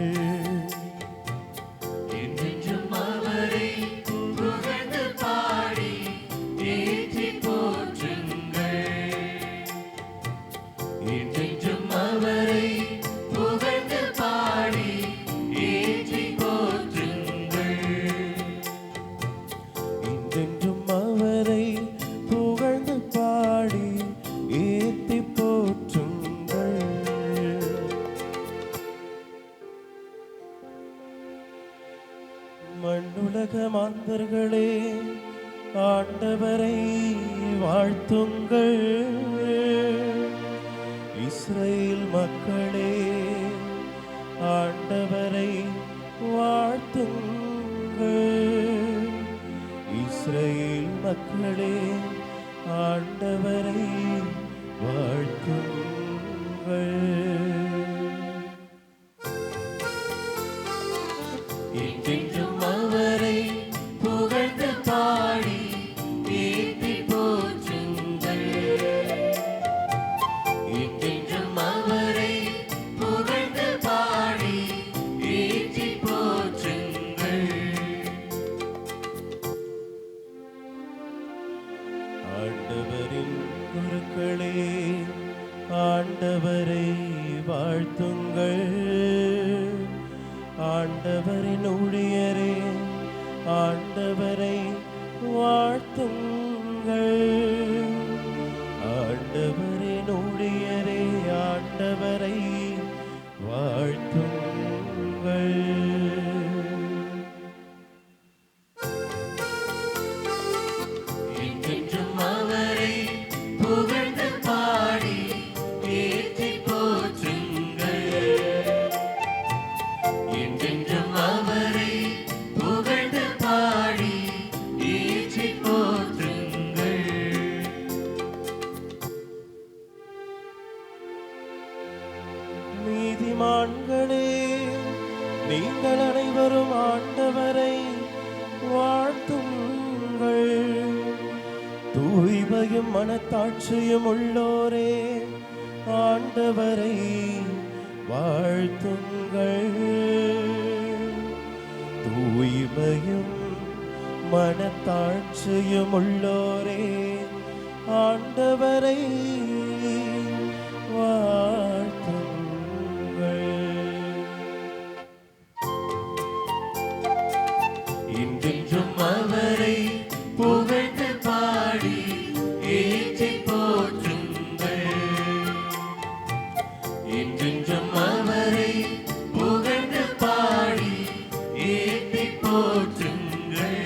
S4: என்றென்றும் அவரை புகழ்ந்து பாடி ஏற்றி போற்றுங்கள். என்றென்றும் அவரை புகழ்ந்து பாடி ஏற்றி போற்றுங்கள்.
S10: என்றென்றும் அவரை புகழ்ந்து பாடி ஏத்தி போற்றுங்கள். மண்ணுலக மாந்தர்களே, ஆண்டவரை வாழ்த்துங்கள். இஸ்ரேல் மக்களே, ஆண்டவரை வாழ்த்துங்கள். இஸ்ரேல் மக்களே, ஆண்டவரை வாழ்த்துங்கள்.
S4: என்றென்றும் அவரை புகழ்ந்து பாடி ஏத்தி போற்றுங்கள். என்றென்றும் அவரை புகழ்ந்து பாடி ஏற்றி போற்றுங்கள்.
S10: ஆண்டவரின் குருக்களே, ஆண்டவரை வாழ்த்துங்கள். ஆண்டவரின் ஊழியரே, ஆண்டவரை வாழ்த்துங்கள். ஆண்டவரின் ஊழியரே, ஆண்டவரை வாழ்த்துங்கள்.
S4: என்றென்றும் அவரை புகழ்ந்து பாடி ஏற்றி போற்றுங்கள். என்றென்றும் அவரை புகழ்ந்து பாடி ஏற்றி போற்றுங்கள்.
S10: நீதிமான்களே, நீங்கள் அனைவரும் ஆண்டவரை வாழ்த்துங்கள். தூய்மையும் மனத்தாட்சியும் உள்ளோரே, ஆண்டவரை வாழ்த்துங்கள். தூய்மையும் மனத்தாட்சியும் உள்ளோரே, ஆண்டவரை வாழ்த்துங்கள்.
S4: என்றென்றும் அவரை புகழ்ந்து பாடி ஏற்றி போற்றுங்கள். என்றென்றும் அவரை புகழ்ந்து பாடி ஏற்றி போற்றுங்கள்.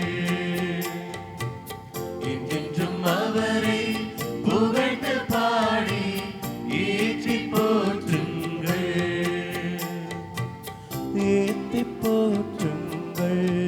S4: என்றென்றும் அவரை புகழ்ந்து பாடி ஏற்றி போற்றுங்கள்.
S10: ஏத்தி போற்றுங்கள்.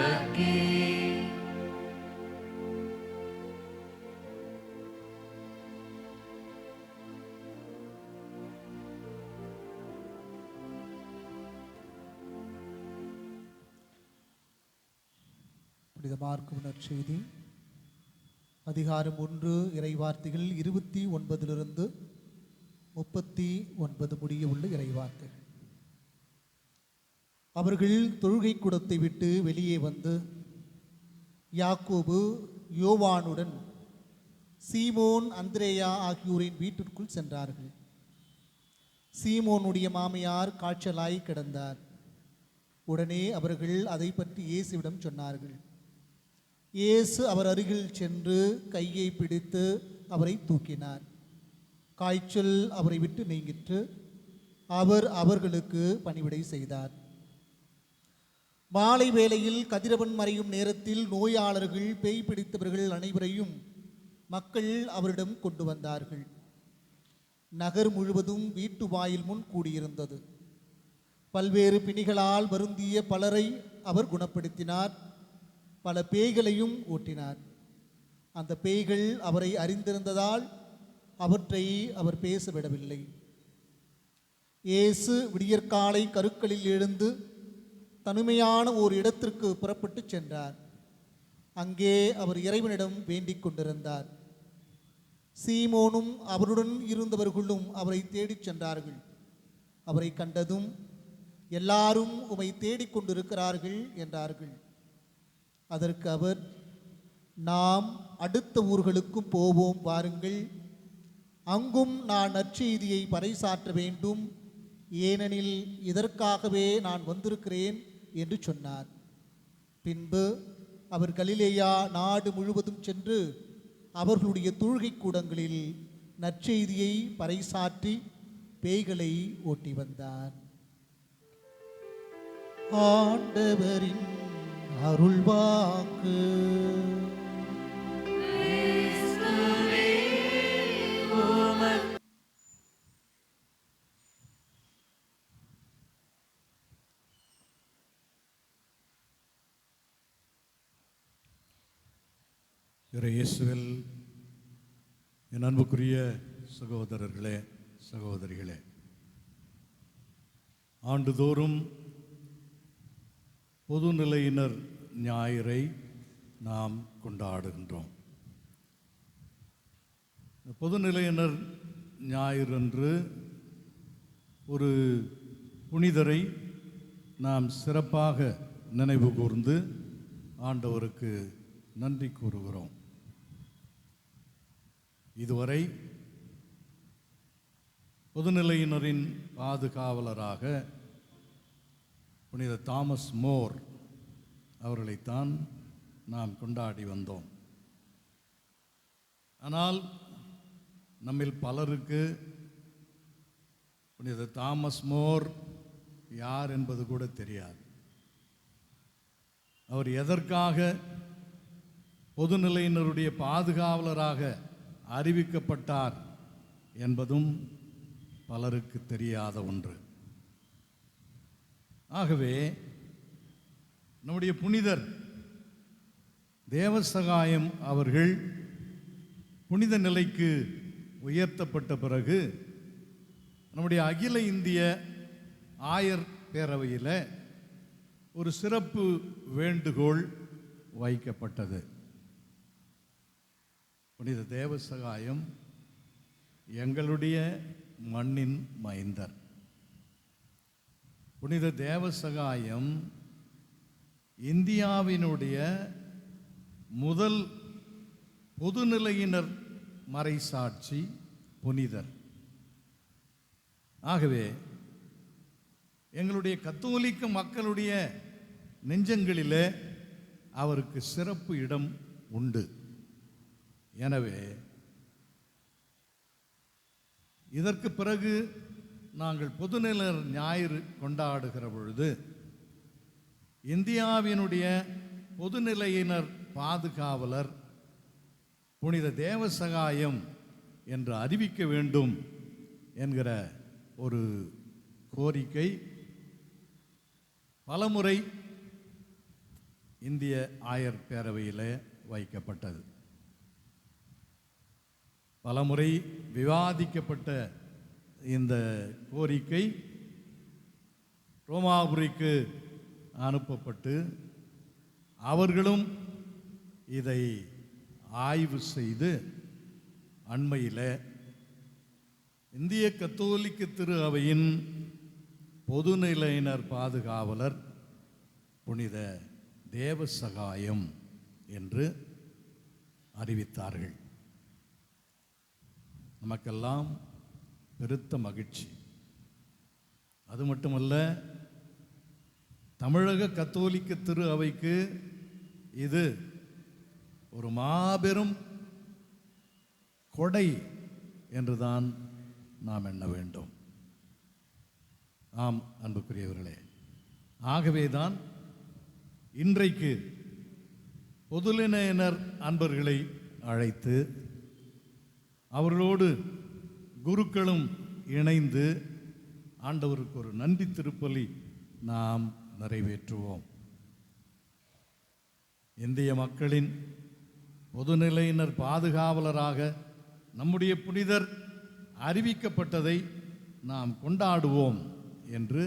S4: உமக்கே.
S11: புனித மார்க்கு நற்செய்தி அதிகாரம் 1 இறைவார்த்தைகள் 29 39 முடிய உள்ள இறைவார்த்தைகள். அவர்கள் தொழுகை கூடத்தை விட்டு வெளியே வந்து யாக்கோபு யோவானுடன் சீமோன் அந்திரேயா ஆகியோரின் வீட்டிற்குள் சென்றார்கள். சீமோனுடைய மாமியார் காய்ச்சலாய் கிடந்தார். உடனே அவர்கள் அதை பற்றி இயேசுவிடம் சொன்னார்கள். இயேசு அவர் அருகில் சென்று கையை பிடித்து அவரை தூக்கினார். காய்ச்சல் அவரை விட்டு நீங்கிற்று. அவர் அவர்களுக்கு பணிவிடை செய்தார். மாலை வேளையில் கதிரவன் மறையும் நேரத்தில் நோயாளர்கள், பேய் பிடித்தவர்கள் அனைவரையும் மக்கள் அவரிடம் கொண்டு வந்தார்கள். நகர் முழுவதும் வீட்டு வாயில் முன் கூடியிருந்தது. பல்வேறு பிணிகளால் வருந்திய பலரை அவர் குணப்படுத்தினார். பல பேய்களையும் ஓட்டினார். அந்த பேய்கள் அவரை அறிந்திருந்ததால் அவற்றை அவர் பேச விடவில்லை. இயேசு விடியற்காலை கருக்களில் எழுந்து தனிமையான ஓர் இடத்திற்கு புறப்பட்டு சென்றார். அங்கே அவர் இறைவனிடம் வேண்டிக் கொண்டிருந்தார். சீமோனும் அவருடன் இருந்தவர்களும் அவரை தேடிச் சென்றார்கள். அவரை கண்டதும், எல்லாரும் உம்மை தேடிக் கொண்டிருக்கிறார்கள் என்றார்கள். அதற்கு அவர், நாம் அடுத்த ஊர்களுக்கும் போவோம், வாருங்கள், அங்கும் நான் நற்செய்தியை பறைசாற்ற வேண்டும், ஏனெனில் இதற்காகவே நான் வந்திருக்கிறேன் என்று சொன்னார். பின்பு அவர் கலிலேயா நாடு முழுவதும் சென்று அவர்களுடைய தொழுகை கூடங்களில் நற்செய்தியை பறைசாற்றி பேய்களை ஓட்டி வந்தார். ஆண்டவரின் அருள்வாக்கு.
S5: இயேசுவில் என் அன்புக்குரிய சகோதரர்களே, சகோதரிகளே, ஆண்டுதோறும் பொதுநிலையினர் ஞாயிறை நாம் கொண்டாடுகின்றோம். பொதுநிலையினர் ஞாயிறன்று ஒரு புனிதரை நாம் சிறப்பாக நினைவு கூர்ந்து ஆண்டவருக்கு நன்றி கூறுகிறோம். இதுவரை பொதுநிலையினரின் பாதுகாவலராக புனித தாமஸ் மோர் அவர்களைத்தான் நாம் கொண்டாடி வந்தோம். ஆனால் நம்மில் பலருக்கு புனித தாமஸ் மோர் யார் என்பது கூட தெரியாது. அவர் எதற்காக பொதுநிலையினருடைய பாதுகாவலராக அறிவிக்கப்பட்டார் என்பதும் பலருக்கு தெரியாத ஒன்று. ஆகவே நம்முடைய புனிதர் தேவசகாயம் அவர்கள் புனித நிலைக்கு உயர்த்தப்பட்ட பிறகு நம்முடைய அகில இந்திய ஆயர் பேரவையில் ஒரு சிறப்பு வேண்டுகோள் வைக்கப்பட்டது. புனித தேவசகாயம் எங்களுடைய மண்ணின் மைந்தர். புனித தேவசகாயம் இந்தியாவினுடைய முதல் பொதுநிலையினர் மறைசாட்சி புனிதர். ஆகவே எங்களுடைய கத்தோலிக்க மக்களுடைய நெஞ்சங்களிலே அவருக்கு சிறப்பு இடம் உண்டு. எனவே இதற்கு பிறகு நாங்கள் பொதுநிலையினர் ஞாயிறு கொண்டாடுகிற பொழுது இந்தியாவினுடைய பொதுநிலையினர் பாதுகாவலர் புனித தேவசகாயம் என்று அறிவிக்க வேண்டும் என்கிற ஒரு கோரிக்கை பலமுறை இந்திய ஆயர் பேரவையில் வைக்கப்பட்டது. பலமுறை விவாதிக்கப்பட்ட இந்த கோரிக்கை ரோமாபுரிக்கு அனுப்பப்பட்டு அவர்களும் இதை ஆய்வு செய்து அண்மையில் இந்திய கத்தோலிக்க திரு அவையின் பொதுநிலையினர் பாதுகாவலர் புனித தேவசகாயம் என்று அறிவித்தார்கள். நமக்கெல்லாம் பெருத்த மகிழ்ச்சி. அது மட்டுமல்ல, தமிழக கத்தோலிக்க திரு அவைக்கு இது ஒரு மாபெரும் கொடை என்றுதான் நாம் எண்ண வேண்டும். ஆம் அன்புக்குரியவர்களே, ஆகவேதான் இன்றைக்கு பொதுநிலையினர் அன்பர்களை அழைத்து அவர்களோடு குருக்களும் இணைந்து ஆண்டவருக்கு ஒரு நன்றி திருப்பலி நாம் நிறைவேற்றுவோம். இந்திய மக்களின் பொதுநிலையினர் பாதுகாவலராக நம்முடைய புனிதர் அறிவிக்கப்பட்டதை நாம் கொண்டாடுவோம் என்று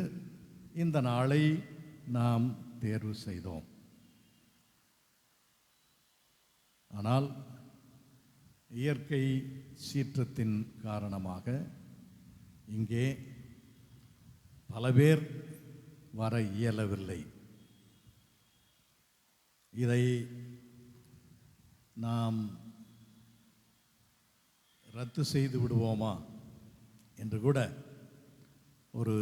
S5: இந்த நாளை நாம் தேர்வு செய்தோம். ஆனால் இயற்கை சீற்றத்தின் காரணமாக இங்கே பல பேர் வர இயலவில்லை. இதை நாம் ரத்து செய்து விடுவோமா என்று கூட ஒரு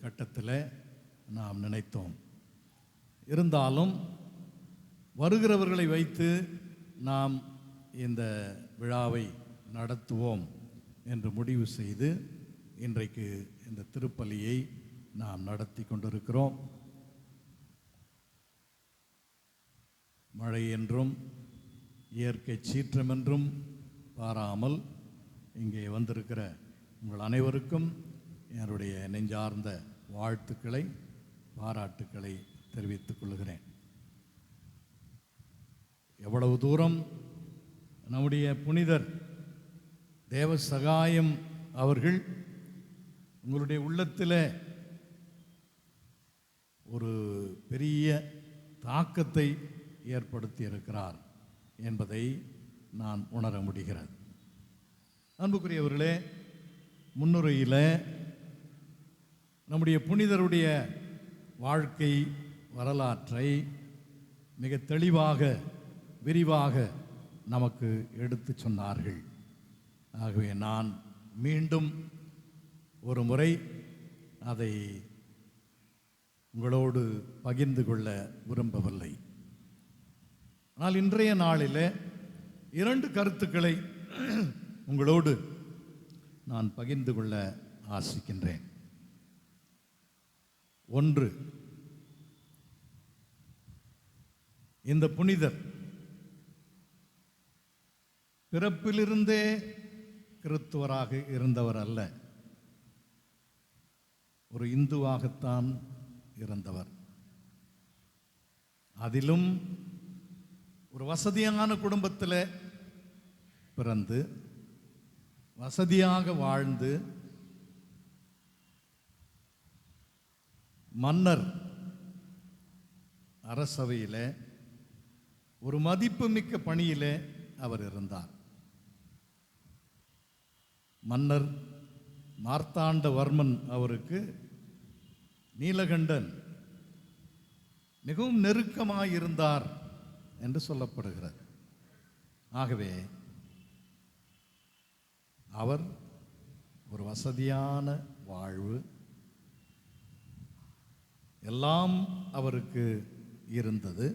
S5: கட்டத்தில் நாம் நினைத்தோம். இருந்தாலும் வருகிறவர்களை வைத்து நாம் இந்த விழாவை நடத்துவோம் என்று முடிவு செய்து இன்றைக்கு இந்த திருப்பலியை நாம் நடத்தி கொண்டிருக்கிறோம். மழை என்றும் இயற்கை சீற்றம் என்றும் பாராமல் இங்கே வந்திருக்கிற உங்கள் அனைவருக்கும் என்னுடைய நெஞ்சார்ந்த வாழ்த்துக்களை, பாராட்டுக்களை தெரிவித்துக் கொள்கிறேன். எவ்வளவு தூரம் நம்முடைய புனிதர் தேவசகாயம் அவர்கள் உங்களுடைய உள்ளத்தில் ஒரு பெரிய தாக்கத்தை ஏற்படுத்தி இருக்கிறார் என்பதை நான் உணர முடிகிறது. அன்புக்குரியவர்களே, முன்னுரையில் நம்முடைய புனிதருடைய வாழ்க்கை வரலாற்றை மிக தெளிவாக விரிவாக நமக்கு எடுத்து சொன்னார்கள். ஆகவே நான் மீண்டும் ஒரு முறை அதை உங்களோடு பகிர்ந்து கொள்ள விரும்பவில்லை. ஆனால் இன்றைய நாளில் 2 கருத்துக்களை உங்களோடு நான் பகிர்ந்து கொள்ள ஆசிக்கின்றேன். ஒன்று, இந்த புனிதர் பிறப்பிலிருந்தே கிறிஸ்துவராக இருந்தவர் அல்ல, ஒரு இந்துவாகத்தான் இருந்தவர். அதிலும் ஒரு வசதியான குடும்பத்தில் பிறந்து வசதியாக வாழ்ந்து மன்னர் அரசவையில் ஒரு மதிப்புமிக்க பணியில் அவர் இருந்தார். மன்னர் மார்த்தாண்டவர்மன் அவருக்கு நீலகண்டன் மிகவும் நெருக்கமாயிருந்தார் என்று சொல்லப்படுகிறது. ஆகவே அவர் ஒரு வசதியான வாழ்வு எல்லாம் அவருக்கு இருந்தது.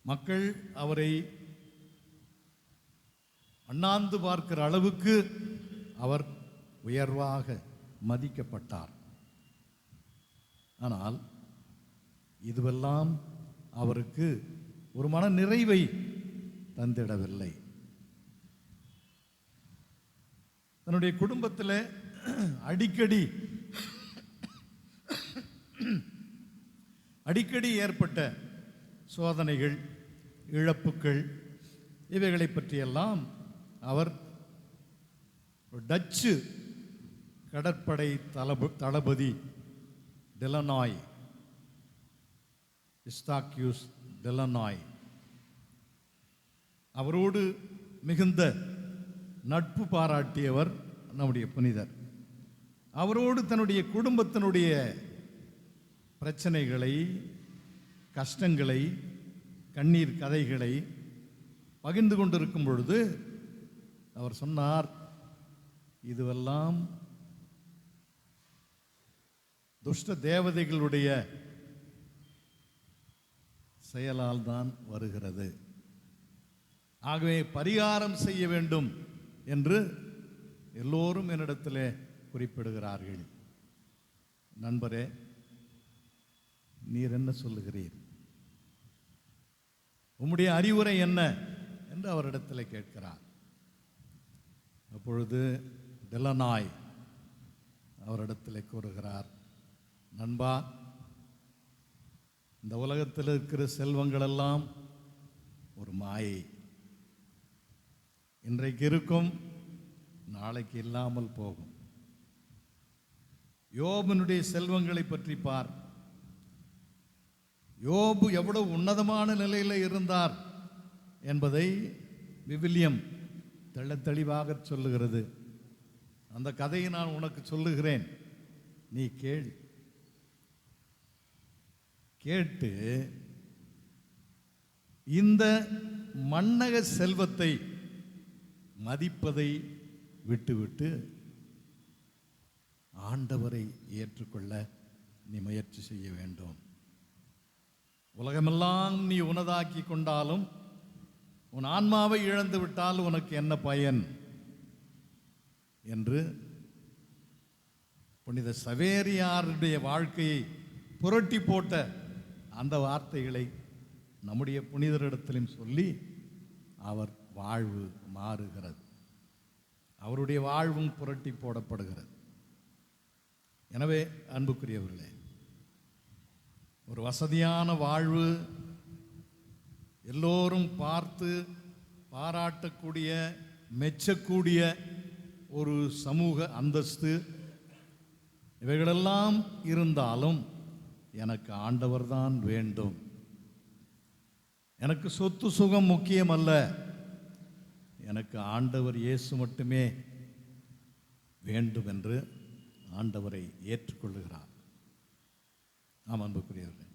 S5: மக்கள் அவரை அண்ணாந்து பார்க்கிற அளவுக்கு அவர் உயர்வாக மதிக்கப்பட்டார். ஆனால் இதுவெல்லாம் அவருக்கு ஒரு மன நிறைவை தந்திடவில்லை. தன்னுடைய குடும்பத்தில் அடிக்கடி ஏற்பட்ட சோதனைகள், இழப்புக்கள் இவைகளை பற்றியெல்லாம் அவர் டச்சு கடற்படை தளபதி டெலனாய், இஸ்தாக்யூஸ் டெலனாய், அவரோடு மிகுந்த நட்பு பாராட்டியவர் நம்முடைய புனிதர். அவரோடு தன்னுடைய குடும்பத்தினுடைய பிரச்சனைகளை, கஷ்டங்களை, கண்ணீர் கதைகளை பகிர்ந்து கொண்டிருக்கும் பொழுது அவர் சொன்னார், இதுவெல்லாம் துஷ்ட தேவதைகளுடைய செயலால் தான் வருகிறது. ஆகவே பரிகாரம் செய்ய வேண்டும் என்று எல்லோரும் என்னிடத்தில் குறிப்பிடுகிறார்கள். நண்பரே, நீர் என்ன சொல்லுகிறீர்? உம்முடைய அறிவுரை என்ன என்று அவரிடத்தில் கேட்கிறார். அப்பொழுது டெலனாய் அவரிடத்தில் கூறுகிறார், நண்பா, இந்த உலகத்தில் இருக்கிற செல்வங்களெல்லாம் ஒரு மாயை. இன்றைக்கு இருக்கும், நாளைக்கு இல்லாமல் போகும். யோபனுடைய செல்வங்களை பற்றி பார். யோபு எவ்வளவு உன்னதமான நிலையில் இருந்தார் என்பதை விவிலியம் தெளிவாக சொல்லுகிறது. அந்த கதையை நான் உனக்கு சொல்லுகிறேன், நீ கேள். கேட்டு இந்த மண்ணக செல்வத்தை மதிப்பதை விட்டுவிட்டு ஆண்டவரை ஏற்றுக்கொள்ள நீ முயற்சி செய்ய வேண்டும். உலகமெல்லாம் நீ உனதாக்கி கொண்டாலும் உன் ஆன்மாவை இழந்து விட்டால் உனக்கு என்ன பயன் என்று புனித சவேரியாருடைய வாழ்க்கையை புரட்டி போட்ட அந்த வார்த்தைகளை நம்முடைய புனிதரிடத்திலும் சொல்லி அவர் வாழ்வு மாறுகிறது. அவருடைய வாழ்வும் புரட்டி போடப்படுகிறது. எனவே அன்புக்குரியவர்களே, ஒரு வசதியான வாழ்வு, எல்லோரும் பார்த்து பாராட்டக்கூடிய, மெச்சக்கூடிய ஒரு சமூக அந்தஸ்து, இவைகளெல்லாம் இருந்தாலும் எனக்கு ஆண்டவர் தான் வேண்டும். எனக்கு சொத்து சுகம் முக்கியம் அல்ல, எனக்கு ஆண்டவர் இயேசு மட்டுமே வேண்டும் என்று ஆண்டவரை ஏற்றுக்கொள்ளுகிறார். ஆம் அன்புக்குரியவர்களே,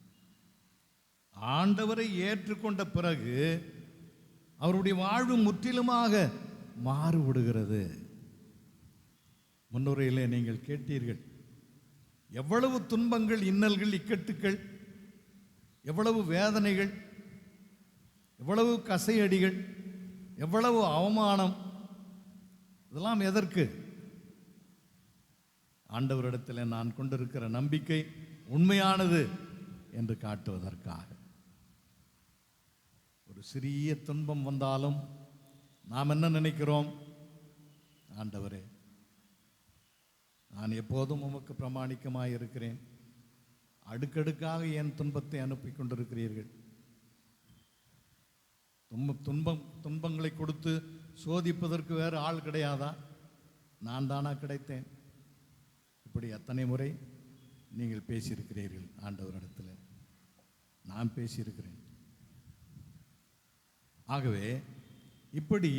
S5: ஆண்டவரை ஏற்றுக்கொண்ட பிறகு அவருடைய வாழ்வு முற்றிலுமாக மாறுபடுகிறது. முன்னுரையிலே நீங்கள் கேட்டீர்கள், எவ்வளவு துன்பங்கள், இன்னல்கள், இக்கட்டுகள், எவ்வளவு வேதனைகள், எவ்வளவு கசையடிகள், எவ்வளவு அவமானம். இதெல்லாம் எதற்கு? ஆண்டவரிடத்தில் நான் கொண்டிருக்கிற நம்பிக்கை உண்மையானது என்று காட்டுவதற்காக. ஒரு சிறிய துன்பம் வந்தாலும் நாம் என்ன நினைக்கிறோம்? ஆண்டவரே, நான் எப்போதும் உமக்கு பிரமாணிக்கமாக இருக்கிறேன், அடுக்கடுக்காக என் துன்பத்தை அனுப்பி கொண்டிருக்கிறீர்கள். துன்பங்களை கொடுத்து சோதிப்பதற்கு வேறு ஆள் கிடையாதா? நான் தானா கிடைத்தேன்? இப்படி எத்தனை முறை நீங்கள் பேசியிருக்கிறீர்கள் ஆண்டவரிடத்தில். நான் பேசியிருக்கிறேன். ஆகவே இப்படி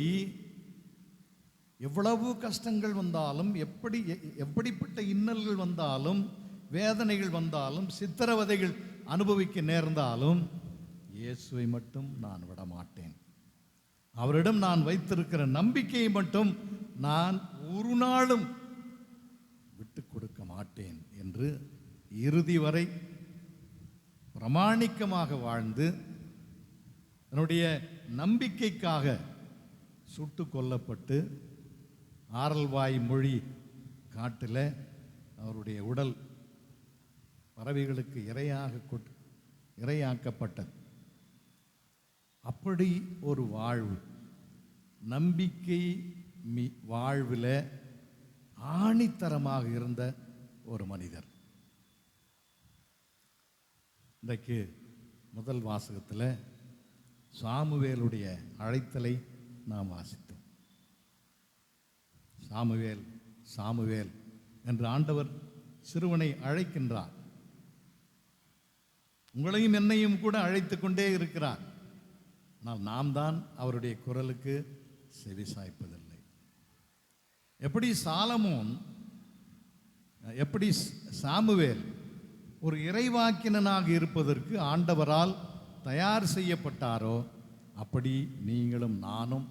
S5: எவ்வளவு கஷ்டங்கள் வந்தாலும், எப்படிப்பட்ட இன்னல்கள் வந்தாலும், வேதனைகள் வந்தாலும், சித்திரவதைகள் அனுபவிக்க நேர்ந்தாலும் இயேசுவை மட்டும் நான் விடமாட்டேன். அவரிடம் நான் வைத்திருக்கிற நம்பிக்கையை மட்டும் நான் ஒரு நாளும் விட்டு கொடுக்க மாட்டேன் என்று இறுதி வரை பிரமாணிக்கமாக வாழ்ந்து தன்னுடைய நம்பிக்கைக்காக சுட்டு கொல்லப்பட்டு ஆரல்வாய் மொழி காட்டில் அவருடைய உடல் பறவைகளுக்கு இரையாக்கப்பட்டது. அப்படி ஒரு வாழ்வு, நம்பிக்கை வாழ்வில் ஆணித்தரமாக இருந்த ஒரு மனிதர். இன்றைக்கு முதல் வாசகத்தில் சாமுவேலுடைய அழைத்தலை நாம் வாசித்தோம். சாமுவேல் சாமுவேல் என்று ஆண்டவர் சிறுவனை அழைக்கின்றார். உங்களையும் என்னையும் கூட அழைத்து கொண்டே இருக்கிறார். ஆனால் நாம் தான் அவருடைய குரலுக்கு செவி சாய்ப்பதில்லை. எப்படி சாமுவேல் ஒரு இறைவாக்கினனாக இருப்பதற்கு ஆண்டவரால் தயார் செய்யப்பட்டாரோ, அப்படி நீங்களும் நானும்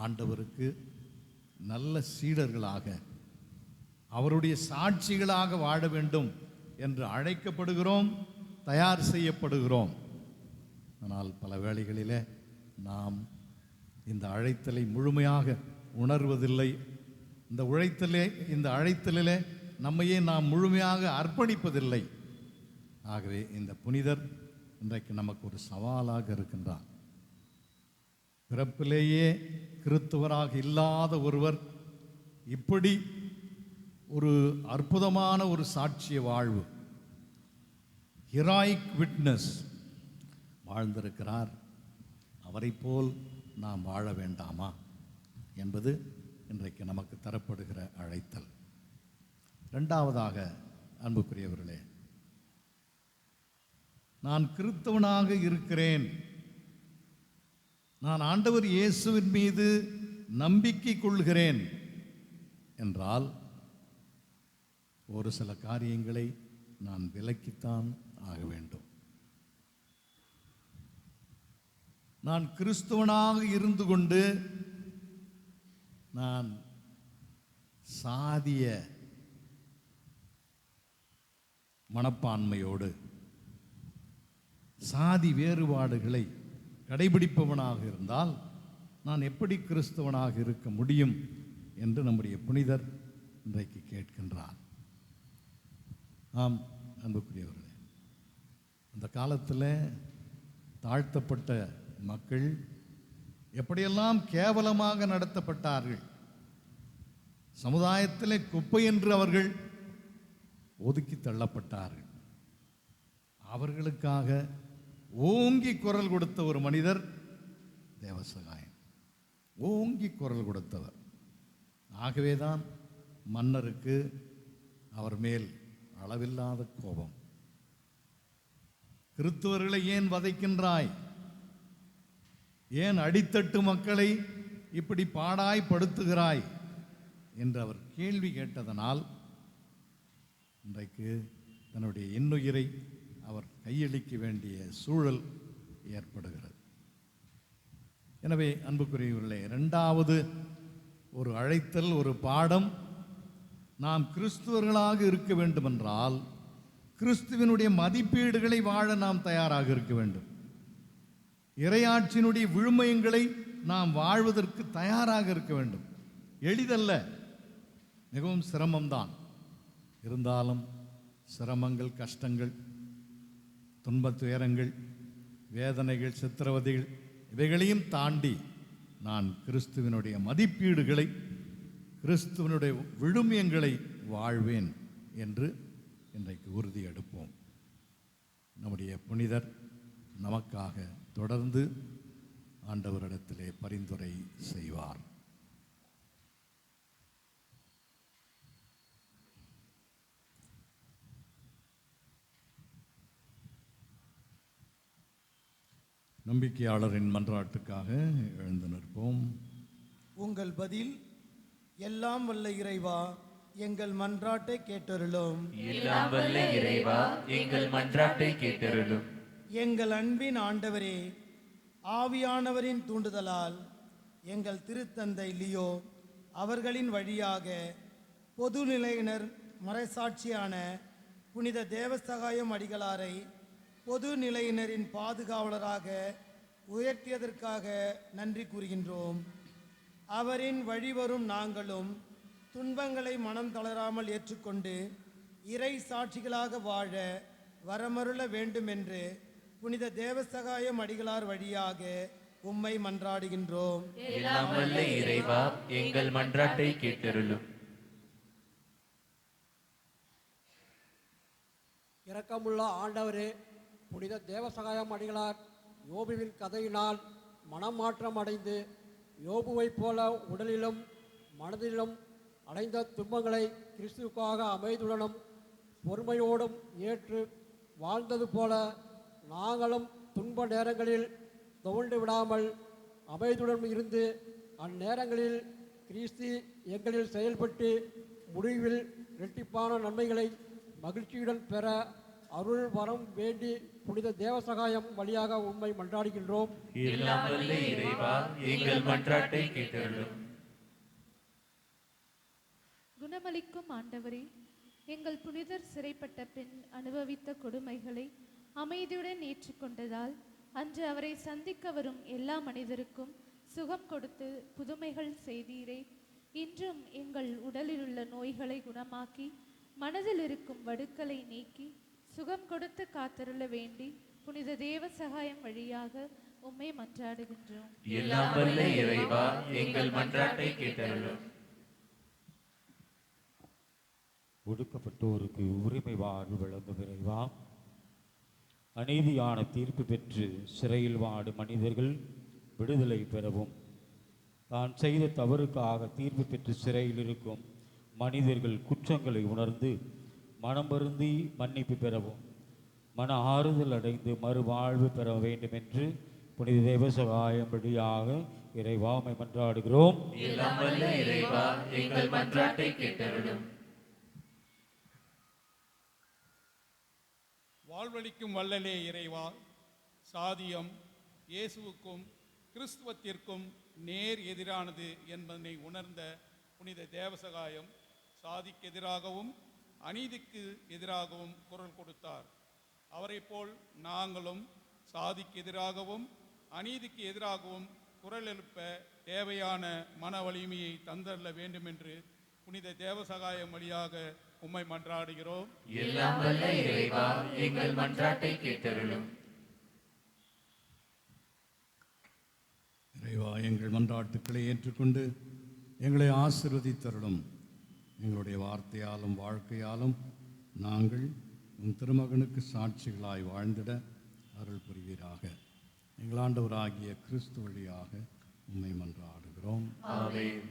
S5: ஆண்டவருக்கு நல்ல சீடர்களாக, அவருடைய சாட்சிகளாக வாழ வேண்டும் என்று அழைக்கப்படுகிறோம், தயார் செய்யப்படுகிறோம். ஆனால் பல வேளைகளிலே நாம் இந்த அழைத்தலை முழுமையாக உணர்வதில்லை. இந்த அழைத்தலிலே நம்மையே நாம் முழுமையாக அர்ப்பணிப்பதில்லை. ஆகவே இந்த புனிதர் இன்றைக்கு நமக்கு ஒரு சவாலாக இருக்கின்றார். பிறப்பிலேயே கிறிஸ்துவராக இல்லாத ஒருவர் இப்படி ஒரு அற்புதமான ஒரு சாட்சிய வாழ்வு, ஹீராயிக் விட்னஸ் வாழ்ந்திருக்கிறார். அவரை போல் நாம் வாழ வேண்டாமா என்பது இன்றைக்கு நமக்கு தரப்படுகிற அழைத்தல். இரண்டாவதாக, அன்புக்குரியவர்களே, நான் கிறிஸ்தவனாக இருக்கிறேன், நான் ஆண்டவர் இயேசுவின் மீது நம்பிக்கை கொள்கிறேன் என்றால் ஒரு சில காரியங்களை நான் விலக்கித்தான் ஆக வேண்டும். நான் கிறிஸ்தவனாக இருந்து கொண்டு நான் சாதிய மனப்பான்மையோடு சாதி வேறுபாடுகளை கடைபிடிப்பவனாக இருந்தால் நான் எப்படி கிறிஸ்தவனாக இருக்க முடியும் என்று நம்முடைய புனிதர் இன்றைக்கு கேட்கின்றார். ஆம், அன்புக்குரியவர்களே, அந்த காலத்தில் தாழ்த்தப்பட்ட மக்கள் எப்படியெல்லாம் கேவலமாக நடத்தப்பட்டார்கள். சமுதாயத்திலே குப்பை என்று அவர்கள் ஒதுக்கி தள்ளப்பட்டார்கள். அவர்களுக்காக ஓங்கி குரல் கொடுத்த ஒரு மனிதர் தேவசகாயம், ஓங்கி குரல் கொடுத்தவர். ஆகவேதான் மன்னருக்கு அவர் மேல் அளவில்லாத கோபம். கிறிஸ்துவர்களை ஏன் வதைக்கின்றாய், ஏன் அடித்தட்டு மக்களை இப்படி பாடாய்படுத்துகிறாய் என்று அவர் கேள்வி கேட்டதனால் இன்றைக்கு தன்னுடைய இன்னுயிரை அவர் கையளிக்க வேண்டிய சூழல் ஏற்படுகிறது. எனவே அன்புக்குரியவர்களே, இரண்டாவது ஒரு அழைத்தல், ஒரு பாடம், நாம் கிறிஸ்துவர்களாக இருக்க வேண்டுமென்றால் கிறிஸ்துவினுடைய மதிப்பீடுகளை வாழ நாம் தயாராக இருக்க வேண்டும். இறையாட்சியினுடைய விழுமியங்களை நாம் வாழ்வதற்கு தயாராக இருக்க வேண்டும். எளிதல்ல, மிகவும் சிரமம்தான். இருந்தாலும் சிரமங்கள், கஷ்டங்கள், துன்பத் துயரங்கள், வேதனைகள், சித்திரவதைகள் இவைகளையும் தாண்டி நான் கிறிஸ்துவினுடைய மதிப்பீடுகளை, கிறிஸ்துவனுடைய விழுமியங்களை வாழ்வேன் என்று இன்றைக்கு உறுதி எடுப்போம். நம்முடைய புனிதர் நமக்காக தொடர்ந்து ஆண்டவரிடத்திலே பரிந்துரை செய்வார். நம்பிக்கையாளரின் மன்றாட்டுக்காக எழுந்து நிற்போம்.
S12: உங்கள் பதில்: எல்லாம் வல்ல இறைவா, எங்கள் மன்றாட்டை கேட்டருளும்.
S4: எல்லாம் வல்ல இறைவா, எங்கள் மன்றாட்டை கேட்டருளும்.
S12: எங்கள் அன்பின் ஆண்டவரே, ஆவியானவரின் தூண்டுதலால் எங்கள் திருத்தந்தை லியோ அவர்களின் வழியாக பொதுநிலையினர் மறைசாட்சியான புனித தேவசகாயம் அடிகளாரை பொது நிலையினரின் பாதுகாவலராக உயர்த்தியதற்காக நன்றி கூறுகின்றோம். அவரின் வழிவரும் நாங்களும் துன்பங்களை மனம் தளராமல் ஏற்றுக்கொண்டு இறை சாட்சிகளாக வாழ வரமருள வேண்டுமென்று புனித தேவசகாயம் அடிகளார் வழியாக உம்மை மன்றாடுகின்றோம்.
S4: எல்லாம் வல்ல இறைவா, எங்கள் மன்றாட்டை கேட்டருளும்.
S13: இரக்கமுள்ள ஆண்டவரே, புனித தேவசகாயம் அடிகளார் யோபுவின் கதையினால் மனமாற்றம் அடைந்து யோபுவைப் போல உடலிலும் மனதிலும் அடைந்த துன்பங்களை கிறிஸ்துவுக்காக அமைதியுடனும் பொறுமையோடும் ஏற்று வாழ்ந்தது போல நாங்களும் துன்ப நேரங்களில் துவண்டு விடாமல் அமைதியுடன் இருந்து அந்நேரங்களில் கிறிஸ்து எங்களில் செயல்பட்டு முடிவில் இரட்டிப்பான நன்மைகளை மகிழ்ச்சியுடன் பெற அருள் வரம் வேண்டி புனித தேவசகாயம் வழியாக உம்மை மன்றாடுகின்றோம்.
S4: எல்லாம் வல்ல இறைவா, எங்கள் மன்றாட்டை கேட்டருளும்.
S14: குணமளிக்கும் ஆண்டவரே, எங்கள் புனிதர் சிறைப்பட்ட பின் அனுபவித்த கொடுமைகளை அமைதியுடன் ஏற்றுக்கொண்டதால் அன்று அவரை சந்திக்க வரும் எல்லா மனிதருக்கும் சுகம் கொடுத்து புதுமைகள் செய்தீரே. இன்றும் எங்கள் உடலில் உள்ள நோய்களை குணமாக்கி மனதில் இருக்கும் வடுக்களை நீக்கி சுகம் கொடுத்து காத்தருள வேண்டி புனித தேவ சகாயம் வழியாக உம்மை மன்றாடுகின்றோம்.
S4: எல்லாம் வல்ல இறைவா, எங்கள் மன்றாட்டை கேட்டருளும்.
S15: ஒடுக்கப்பட்டோருக்கு உரிமை வாழ்வு வழங்கும் இறைவா, அநீதியான தீர்ப்பு பெற்று சிறையில் வாடும் மனிதர்கள் விடுதலை பெறவும், தான் செய்த தவறுக்காக தீர்ப்பு பெற்று சிறையில் இருக்கும் மனிதர்கள் குற்றங்களை உணர்ந்து மனம் வருந்தி மன்னிப்பு பெறவும், மன ஆறுதல் அடைந்து மறுவாழ்வு பெற வேண்டும் என்று புனித தேவசகாயம் வழியாக இறைவா உம்மை மன்றாடுகிறோம்.
S4: எல்லாம் வல்ல இறைவா, எங்கள் மன்றாட்டை கேட்டருளும்.
S16: வாழ்வளிக்கும் வல்லலே இறைவா, சாதியம் இயேசுவுக்கும் கிறிஸ்துவத்திற்கும் நேர் எதிரானது என்பதனை உணர்ந்த புனித தேவசகாயம் சாதிக்கு எதிராகவும் அநீதிக்கு எதிராகவும் குரல் கொடுத்தார். அவரை போல் நாங்களும் சாதிக்கு எதிராகவும் அநீதிக்கு எதிராகவும் குரல் எழுப்ப தேவையான மன வலிமையை தந்தள்ள வேண்டும் என்று புனித தேவசகாயம் வழியாக உம்மை மன்றாடுகிறோம்.
S4: எல்லாம் வல்ல இறைவா, எங்கள் மன்றாட்டை கேட்டருளும்.
S5: இறைவா, எங்கள் மன்றாட்டுக்களை ஏற்றுக்கொண்டு எங்களை ஆசீர்வதித்தருளும். எங்களுடைய வார்த்தையாலும் வாழ்க்கையாலும் நாங்கள் உம் திருமகனுக்கு சாட்சிகளாய் வாழ்ந்திட அருள் புரிவீராக. எங்கள் ஆண்டவராகிய கிறிஸ்து வழியாக உம்மை மன்றாடுகிறோம்.
S4: ஆமென்.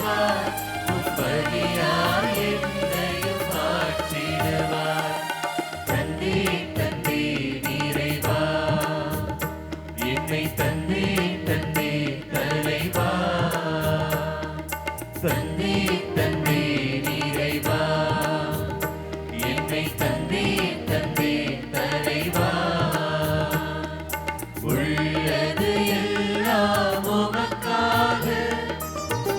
S4: ஏற்றுக்கொள்வார் உம்படியாய் என்னையும் மாற்றிடுவார். தந்தேன் தந்தேன் இறைவா, என்னை தந்தேன் தந்தேன் தலைவா. தந்தேன் தந்தேன் இறைவா, என்னை தந்தேன் தந்தேன் தலைவா. உள்ளது எல்லாம் உமக்காக,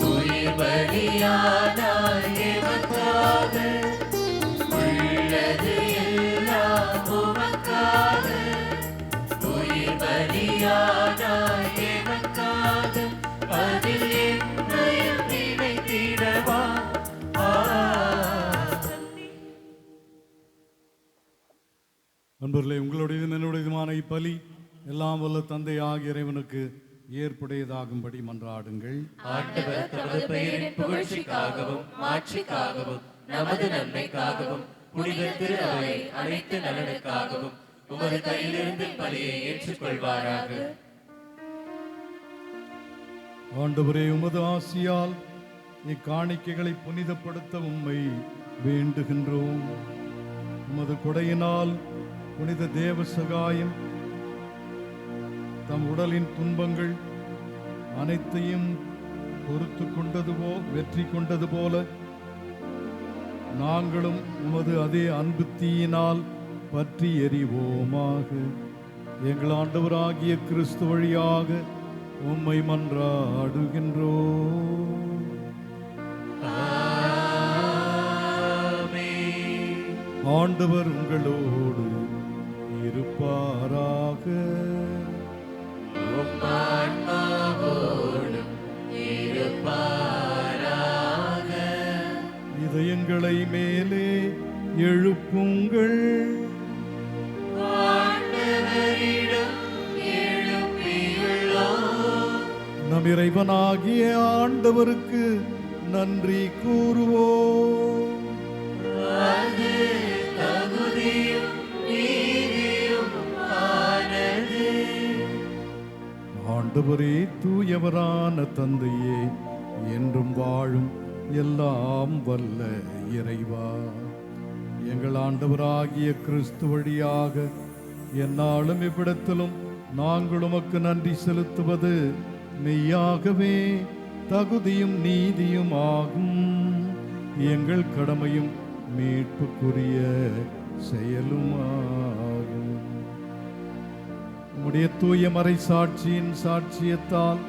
S4: உயிர் பலியானாய் எமக்காக. உள்ளது எல்லாம் உமக்காக, உயிர் பலியானாய் எமக்காக. அதில் என்னையும் நினைத்திடவா.
S5: நண்பர்களே, உங்களுடையது என்னுடையதுமான இப்பலி எல்லாம் வல்ல தந்தை ஆகிய இறைவனுக்கு ஏற்புடையதாகும்படி மன்றாடுங்கள்.
S4: ஆண்டவர் தமது பெயரின் புகழ்ச்சிக்காகவும் மாட்சிக்காகவும் நமது நன்மைக்காகவும் புனித திரு அவை அனைத்து நலனுக்காகவும் உமது கையிலிருந்து பலியை ஏற்றுக்கொள்வாராக.
S5: ஆண்டவரே, உமது ஆசியால் இக்காணிக்கைகளை புனிதப்படுத்த உம்மை வேண்டுகின்றோம். உமது கொடையினால் புனித தேவசகாயம் தம் உடலின் துன்பங்கள் அனைத்தையும் பொறுத்து வெற்றி கொண்டது போல நாங்களும் உமது அதே அன்பு தீயினால் பற்றி எறிவோமாக. எங்கள் ஆண்டவராகிய கிறிஸ்து வழியாக உம்மை மன்றாடுகின்றோம். ஆண்டவர் உங்களோடு இருப்பாராக. இதயங்களை மேலே எழுப்புங்கள். நம் இறைவனாகிய ஆண்டவருக்கு நன்றி கூறுவோம். ஆண்டவரே, தூயவரான தந்தையே, என்றும் வாழும் எல்லாம் வல்ல இறைவா, எங்கள் ஆண்டவராகிய கிறிஸ்து வழியாக எந்நாளும் இவ்விடத்திலும் நாங்கள் உமக்கு நன்றி செலுத்துவது மெய்யாகவே தகுதியும் நீதியும் ஆகும். எங்கள் கடமையும் மீட்புக்குரிய செயலுமாகும். உம்முடைய தூய மறை சாட்சியின் சாட்சியத்தால்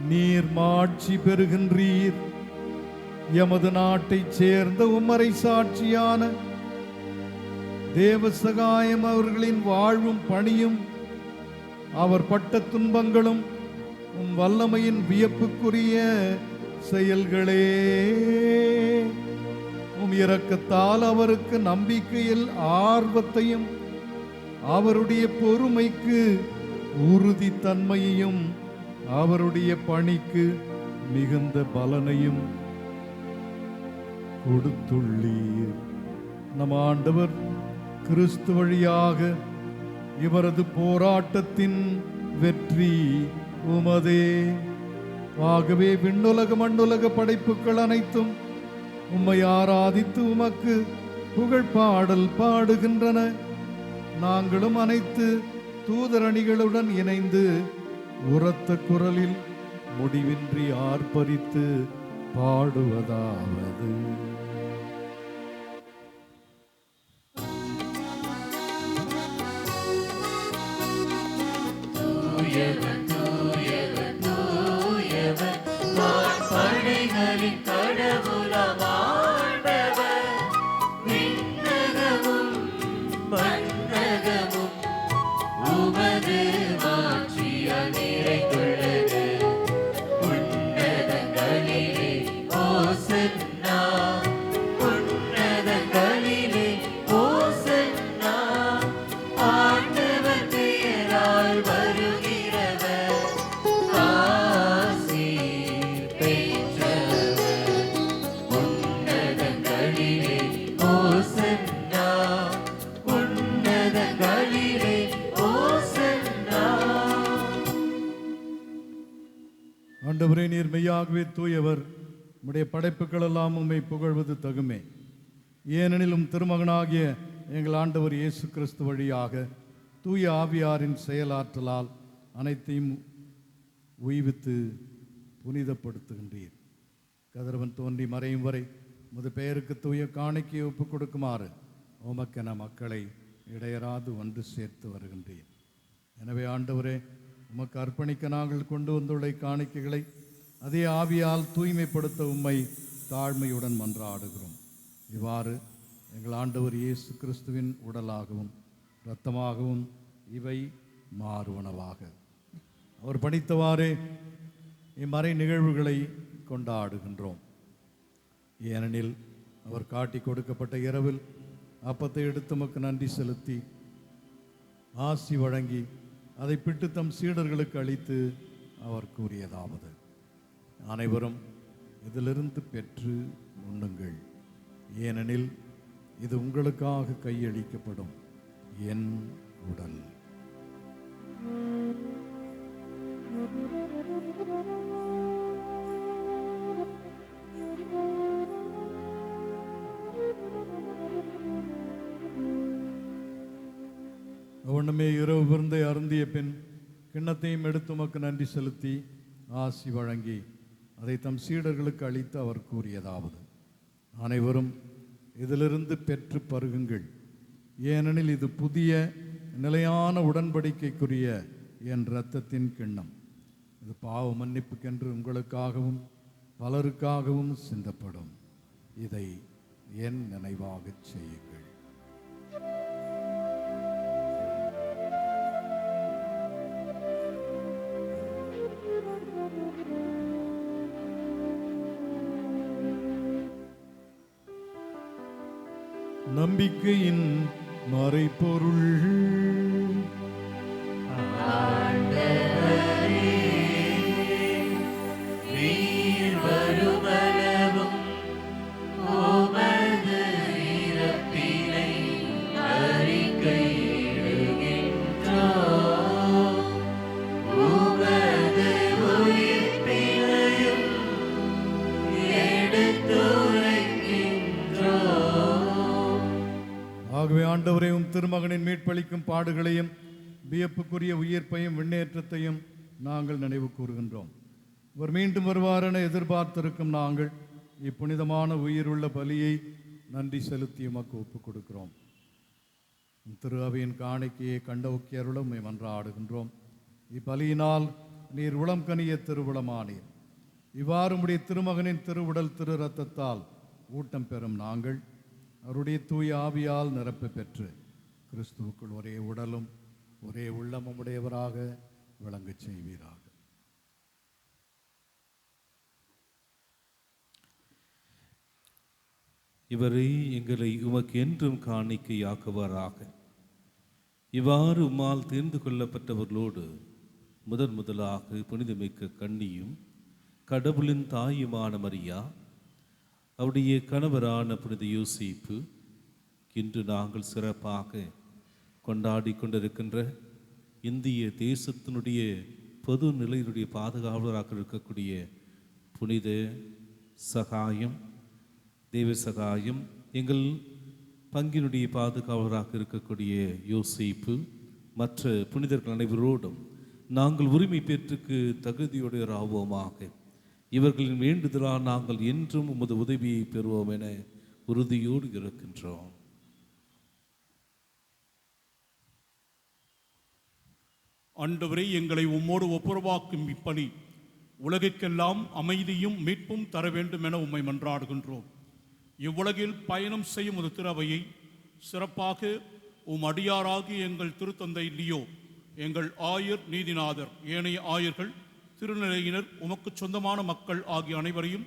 S5: நீர் மாட்சி பெறுகின்றீர். எமது நாட்டைச் சேர்ந்த உம்மறை சாட்சியான தேவசகாயம் அவர்களின் வாழ்வும் பணியும் அவர் பட்ட துன்பங்களும் உம் வல்லமையின் வியப்புக்குரிய செயல்களே. உம் இரக்கத்தால் அவருக்கு நம்பிக்கையில் ஆர்வத்தையும் அவருடைய பொறுமைக்கு உறுதித்தன்மையையும் அவருடைய பணிக்கு மிகுந்த பலனையும் கொடுத்துள்ளீர். நம் ஆண்டவர் கிறிஸ்து வழியாக இவரது போராட்டத்தின் வெற்றி உமதே. ஆகவே விண்ணுலக மண்ணுலக படைப்புகள் அனைத்தும் உம்மை ஆராதித்து உமக்கு புகழ் பாடல் பாடுகின்றன. நாங்களும் அனைத்து தூதரணிகளுடன் இணைந்து உரத்த குரலில் முடிவின்றி ஆர்ப்பரித்து பாடுவதாவது:
S4: தூயவர் தூயவர் தூயவர் வான்படைகளின் கடவுளாம் ஆண்டவர். விண்ணகமும் மண்ணகமும் உமது மாட்சியால் நிறைந்துள்ளது. உன்னதங்களிலே ஓசன்னா, உன்னதங்களிலே ஓசன்னா. ஆண்டவர் பெயரால் வருகிறவர் ஆசி பெற்றவர்.
S5: ஆண்டவரே, நீர் மெய்யாகவே தூயவர். உம்முடைய படைப்புகள் எல்லாம் உம்மை புகழ்வது தகுமே. ஏனெனிலும் திருமகனாகிய எங்கள் ஆண்டவர் இயேசு கிறிஸ்து வழியாக தூய ஆவியாரின் செயலாற்றலால் அனைத்தையும் உய்வித்து புனிதப்படுத்துகின்றீர். கதிரவன் தோன்றி மறையும் வரை உமது பெயருக்கு தூய காணிக்கையை ஒப்புக் கொடுக்குமாறு உமக்கென மக்களை இடையராது ஒன்று சேர்த்து வருகின்றீர். எனவே ஆண்டவரே, உமக்கு அர்ப்பணிக்க நாங்கள் கொண்டு வந்துள்ள காணிக்கைகளை அதே ஆவியால் தூய்மைப்படுத்த உம்மை தாழ்மையுடன் மன்றாடுகிறோம். இவ்வாறு எங்கள் ஆண்டவர் இயேசு கிறிஸ்துவின் உடலாகவும் இரத்தமாகவும் இவை மாறுவனவாக. அவர் படித்தவாறே இம்மறை நிகழ்வுகளை கொண்டாடுகின்றோம். ஏனெனில் அவர் காட்டி கொடுக்கப்பட்ட இரவில் அப்பத்தை எடுத்து உமக்கு நன்றி செலுத்தி ஆசி வழங்கி அதை பிட்டு தம் சீடர்களுக்கு அளித்து அவர் கூறியதாவது: அனைவரும் இதிலிருந்து பெற்று உண்ணுங்கள், ஏனெனில் இது உங்களுக்காக கையளிக்கப்படும் என் உடல். ஒன்றுமே இரவு விருந்தை அருந்திய பின் கிண்ணத்தையும் எடுத்து உமக்கு நன்றி செலுத்தி ஆசி வழங்கி அதை தம் சீடர்களுக்கு அளித்து அவர் கூறியதாவது: அனைவரும் இதிலிருந்து பெற்று பருகுங்கள், ஏனெனில் இது புதிய நிலையான உடன்படிக்கைக்குரிய என் இரத்தத்தின் கிண்ணம். இது பாவ மன்னிப்புக்கென்று உங்களுக்காகவும் பலருக்காகவும் சிந்தப்படும். இதை என் நினைவாகச் செய்யுங்கள். நம்பிக்கையின் மறைபொருள்.
S4: நீர் வருமளவும் உமது இறப்பினை அறிக்கையிடுகின்றோம், உமது உயிர்ப்பினையும் எடுத்துரைக்கின்றோம்.
S5: ஆகவே ஆண்டவரே, உம் திருமகனின் மீட்பளிக்கும் பாடுகளையும் வியப்புக்குரிய உயிர்ப்பையும் விண்ணேற்றத்தையும் நாங்கள் நினைவு கூறுகின்றோம். இவர் மீண்டும் வருவாரென எதிர்பார்த்திருக்கும் நாங்கள் இப்புனிதமான உயிருள்ள பலியை நன்றி செலுத்தி உமக்கு ஒப்புக் கொடுக்கிறோம். திரு அவையின் காணிக்கையை கண்டோக்கி அருள உம்மை மன்றாடுகின்றோம். இப்பலியினால் நீர் உளம் கனிய திருவுளமானீர். இவ்வாறு உம்முடைய திருமகனின் திருவுடல் திரு இரத்தத்தால் ஊட்டம் பெறும் நாங்கள் அவருடைய தூய ஆவியால் நிரப்ப பெற்று கிறிஸ்துவுக்குள் ஒரே உடலும் ஒரே உள்ளமும் உடையவராக விளங்கச் செய்வீராக.
S17: இவரை எங்களை உமக்கு என்றும் காணிக்கையாக்குவாராக. இவ்வாறு உம்மால் தேர்ந்து கொள்ளப்பட்டவர்களோடு முதலாக புனிதமிக்க கன்னியும் கடவுளின் தாயுமான மரியா, அவருடைய கணவரான புனித யோசேப்பு, இன்று நாங்கள் சிறப்பாக கொண்டாடி கொண்டிருக்கின்ற இந்திய தேசத்தினுடைய பொது நிலையினுடைய பாதுகாவலராக இருக்கக்கூடிய புனித சகாயம், தெய்வ சகாயம், எங்கள் பங்கினுடைய பாதுகாவலராக இருக்கக்கூடிய யோசேப்பு, மற்ற புனிதர்கள் அனைவரோடும் நாங்கள் உரிமை பெற்றுக்கு தகுதியுடையராவோமாக. இவர்களின் வேண்டுதலால் நாங்கள் என்றும் உமது உதவியை பெறுவோம் என உறுதியோடு இருக்கின்றோம்.
S16: ஆண்டவரே, எங்களை உம்மோடு ஒப்புரவாக்கும் இப்பணி உலகுக்கெல்லாம் அமைதியும் மீட்பும் தர வேண்டும் என உம்மை மன்றாடுகின்றோம். இவ்வுலகில் பயணம் செய்யும் ஒரு திறவையை சிறப்பாக உம் அடியாராகி எங்கள் திருத்தந்தை லியோ, எங்கள் ஆயர் நீதிநாதர், ஏனைய ஆயர்கள், திருநிலையினர், உமக்கு சொந்தமான மக்கள் ஆகிய அனைவரையும்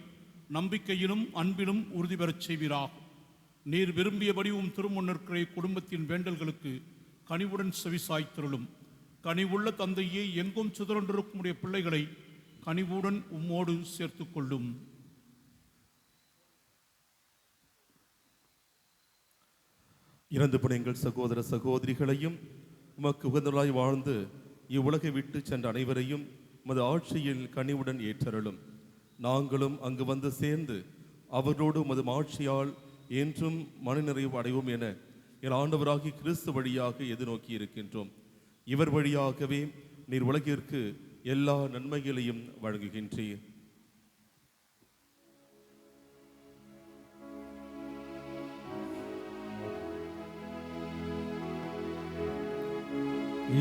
S16: நம்பிக்கையிலும் அன்பிலும் உறுதி பெறச் செய்வீராக. நீர் விரும்பியபடி உம் திருமுன்னிற்கிற குடும்பத்தின் வேண்டல்களுக்கு கனிவுடன் செவிசாய்த்திருளும். கனிவுள்ள தந்தையே, எங்கும் சிதறொன்றிருக்கும் உடைய பிள்ளைகளை கனிவுடன் உம்மோடு சேர்த்து கொள்ளும்.
S18: இறந்து போன எங்கள் சகோதர சகோதரிகளையும் உமக்கு உகந்தவர்களாய் வாழ்ந்து இவ்வுலகை விட்டு சென்ற அனைவரையும் உமது ஆட்சியில் கனிவுடன் ஏற்றருளும். நாங்களும் அங்கு வந்து சேர்ந்து அவர்களோடு உமது ஆட்சியால் என்றும் மனநிறைவு அடைவோம் என என் ஆண்டவராகி கிறிஸ்து வழியாக எதிர்நோக்கி இருக்கின்றோம். இவர் வழியாகவே நீர் உலகிற்கு எல்லா நன்மைகளையும் வழங்குகின்றீர்.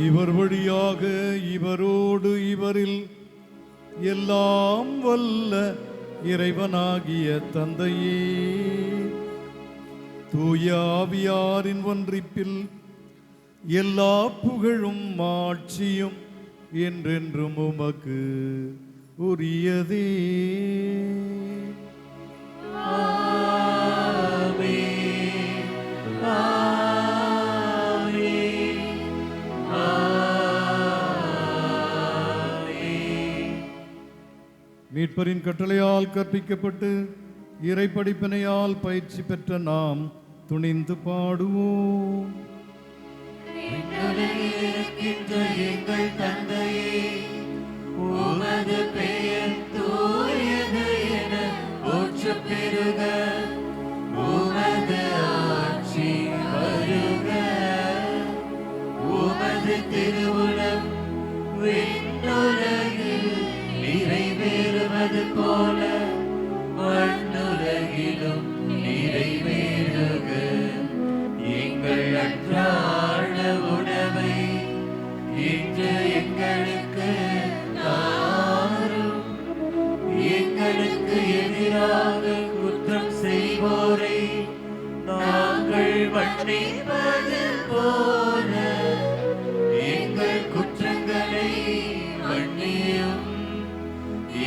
S5: இவர் வழியாக இவரோடு இவரில் எல்லாம் வல்ல இறைவனாகிய தந்தையே, தூய ஆவியாரின் ஒன்றிப்பில் எல்லா புகழும் ஆட்சியும் என்றென்றும் உமக்கு உரியதே. மீட்பரின் கட்டளையால் கற்பிக்கப்பட்டு இறை படிப்பினையால் பயிற்சி பெற்ற நாம் துணிந்து பாடுவோம்.
S8: எங்கள் தந்தையே, உமது பெயர் தூயது என போற்றப் பெறுக. உமது ஆட்சி வருக. உமது திருவுளம் விண்ணுலகில் நிறைவேறுவது போல மண்ணுலகிலும் நிறைவேறுக. எங்கள் அன்றாட உணவை இன்று எங்களுக்கு தாரும். எங்களுக்கு எதிராக குற்றம் செய்வோரை நாங்கள் மன்னிப்பது போல எங்கள் குற்றங்களை மன்னியும்.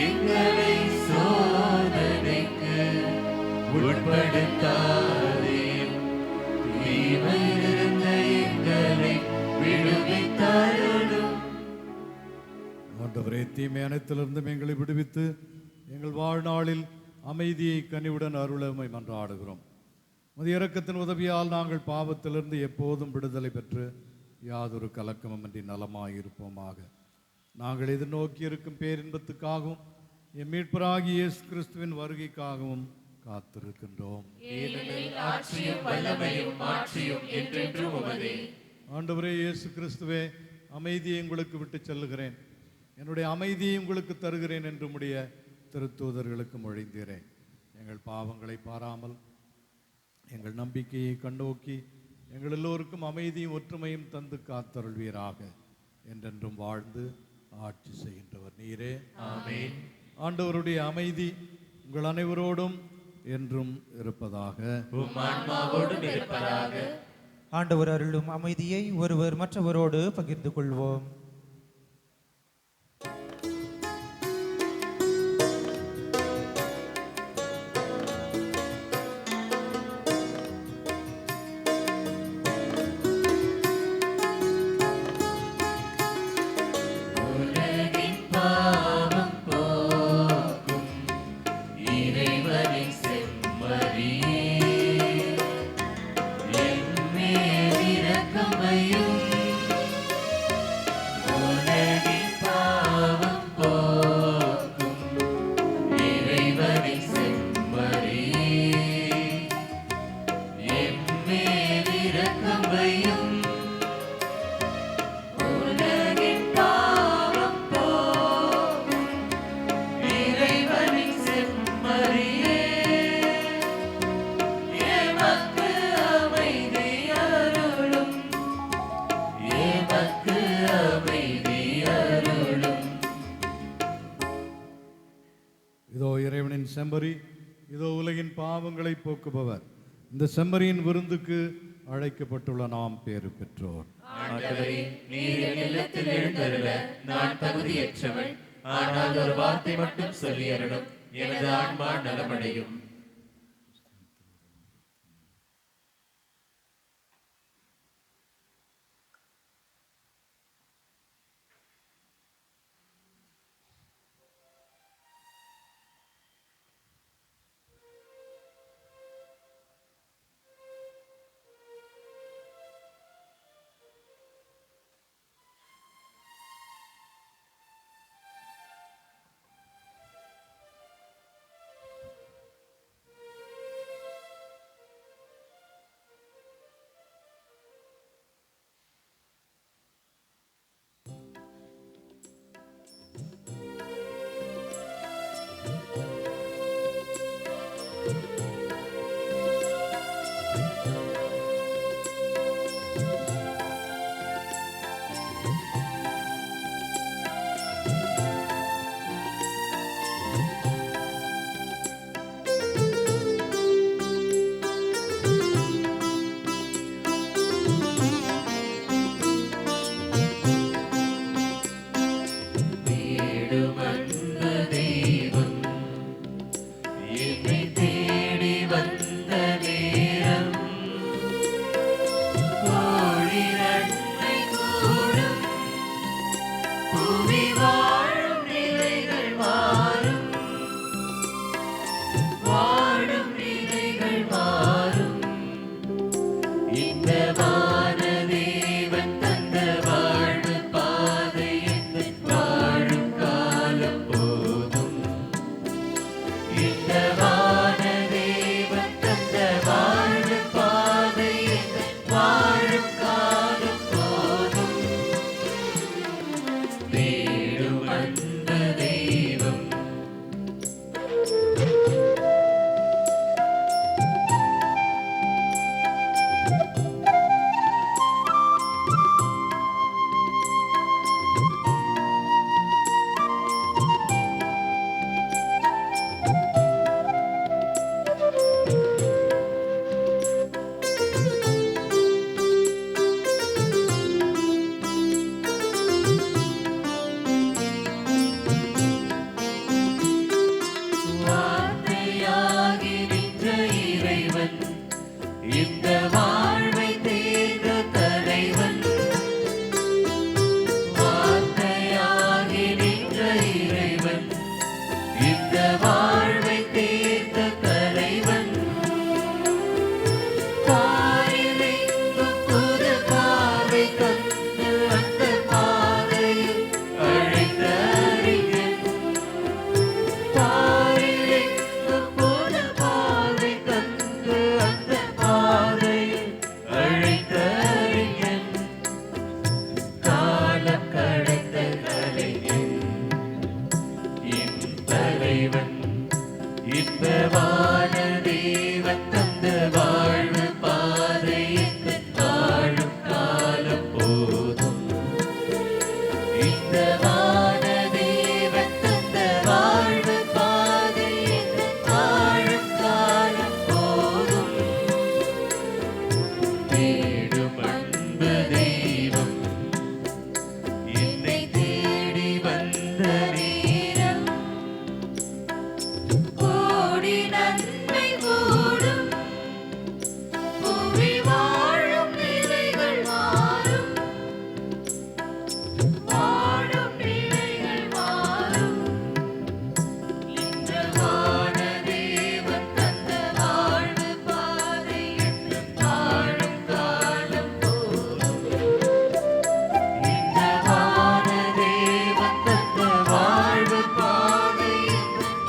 S8: எங்களை சோதனைக்கு உட்படுத்தாதேயும். தீமையிலிருந்து எங்களை விடுவித்தருளும்.
S5: ஆண்டவரே, தீமை அனைத்திலிருந்தும் எங்களை விடுவித்து எங்கள் வாழ்நாளில் அமைதியை கனிவுடன் அருளமை மன்றாடுகிறோம். உமது இரக்கத்தின் உதவியால் நாங்கள் பாவத்திலிருந்து எப்போதும் விடுதலை பெற்று யாதொரு கலக்கமின்றி நலமாயிருப்போமாக. நாங்கள் எதிர்நோக்கி இருக்கும் பேரின்பத்துக்காகவும் எம் மீட்பராகிய இயேசு கிறிஸ்துவின் வருகைக்காகவும் காத்திருக்கின்றோம்.
S8: ஆட்சியும் வல்லமையும் மாட்சியும் என்றென்றும் உமதே.
S5: ஆண்டவரே இயேசு கிறிஸ்துவே, அமைதியை உங்களுக்கு விட்டு செல்லுகிறேன், என்னுடைய அமைதியை உங்களுக்கு தருகிறேன் என்று உம்முடைய திருத்தூதர்களுக்கு மொழிந்தீரேன். எங்கள் பாவங்களை பாராமல் எங்கள் நம்பிக்கையை கண்ணோக்கி எங்கள் எல்லோருக்கும் அமைதியும் ஒற்றுமையும் தந்து காத்தருள்வீராக. என்றென்றும் வாழ்ந்து ஆட்சி செய்கின்றவர் நீரே.
S8: ஆமென்.
S5: ஆண்டவருடைய அமைதி உங்கள் அனைவரோடும் என்றும் இருப்பதாக.
S8: உம் ஆன்மாவோடும் இருப்பதாக.
S19: ஆண்டவர் அருளும் அமைதியை ஒருவர் மற்றவரோடு பகிர்ந்து கொள்வோம்.
S8: உலகின் பாவம் போக்கும் இறைவனின் செம்மறியே, எம்மேல் இரக்கம் வையும். உலகின் பாவம் போக்கும் இறைவனின் செம்மறியே, எம்மேல் இரக்கம் வையும். உலகின் பாவம் போக்கும் இறைவனின் செம்மறியே, எமக்கு அமைதி அருளும். எமக்கு அமைதி அருளும்.
S5: இதோ இறைவனின் செம்மறி, இதோ உலகின் பாவங்களை போக்குபவர். இந்த செம்மறியின் விருந்துக்கு அழைக்கப்பட்டுள்ள நாம் பேறு பெற்றோர்.
S8: ஆண்டவரே, நீர் என் இல்லத்தில் எழுந்தருள நான் தகுதியற்றவள். ஆனால் ஒரு வார்த்தை மட்டும் சொல்லி அருளும், எனது ஆன்மா நலமடையும். தேவன் இன்பமான தேவன் தந்த வாழ்வு பாதை வாழும் காலம் போதும் இன்பமான தேவன் தந்த வாழ்வு பாதை வாழும் காலம் போதும் தேடும் அன்பு தெய்வம் என்னை தேடி வந்த நேரம் கோடி நன்மை கூடும் புவி வாழும் நிலைகள் மாறும் வாழும் நிலைகள் மாறும் இந்த வான தேவன் தந்த வாழ்வு பாதை வாழும் காலம் போதும் இந்த வான தேவன் தந்த வாழ்வு பாதை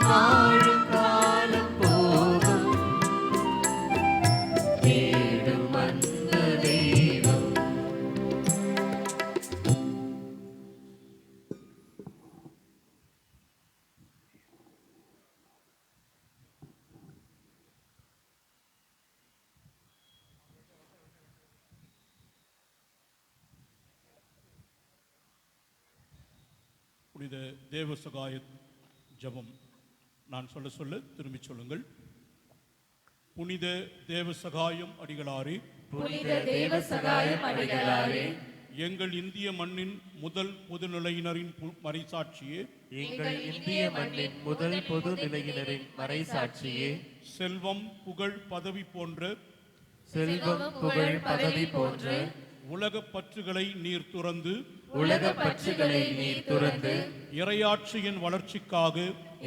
S8: வாழும் காலம் போதும் தேடும் அன்பு தெய்வம்
S16: புனித தேவசகாய ஜெபம் நான் சொல்ல சொல்ல திரும்பிச் சொல்லுங்கள். புனித தேவசகாயம் அடிகளாரே,
S8: புனித தேவசகாயம் அடிகளாரே,
S16: எங்கள் இந்திய மண்ணின் முதல் பொதுநிலையினரின் மறைசாட்சியே,
S8: எங்கள் இந்திய மண்ணின் முதல் பொது நிலையினரின் மறைசாட்சியே,
S16: செல்வம் புகழ் பதவி போன்ற
S8: செல்வம் புகழ் பதவி போன்ற
S16: உலகப் பற்றுகளை நீர் துறந்து
S8: உலகப் பற்றுகளை நீர் துறந்து
S16: இறையாட்சியின் வளர்ச்சிக்காக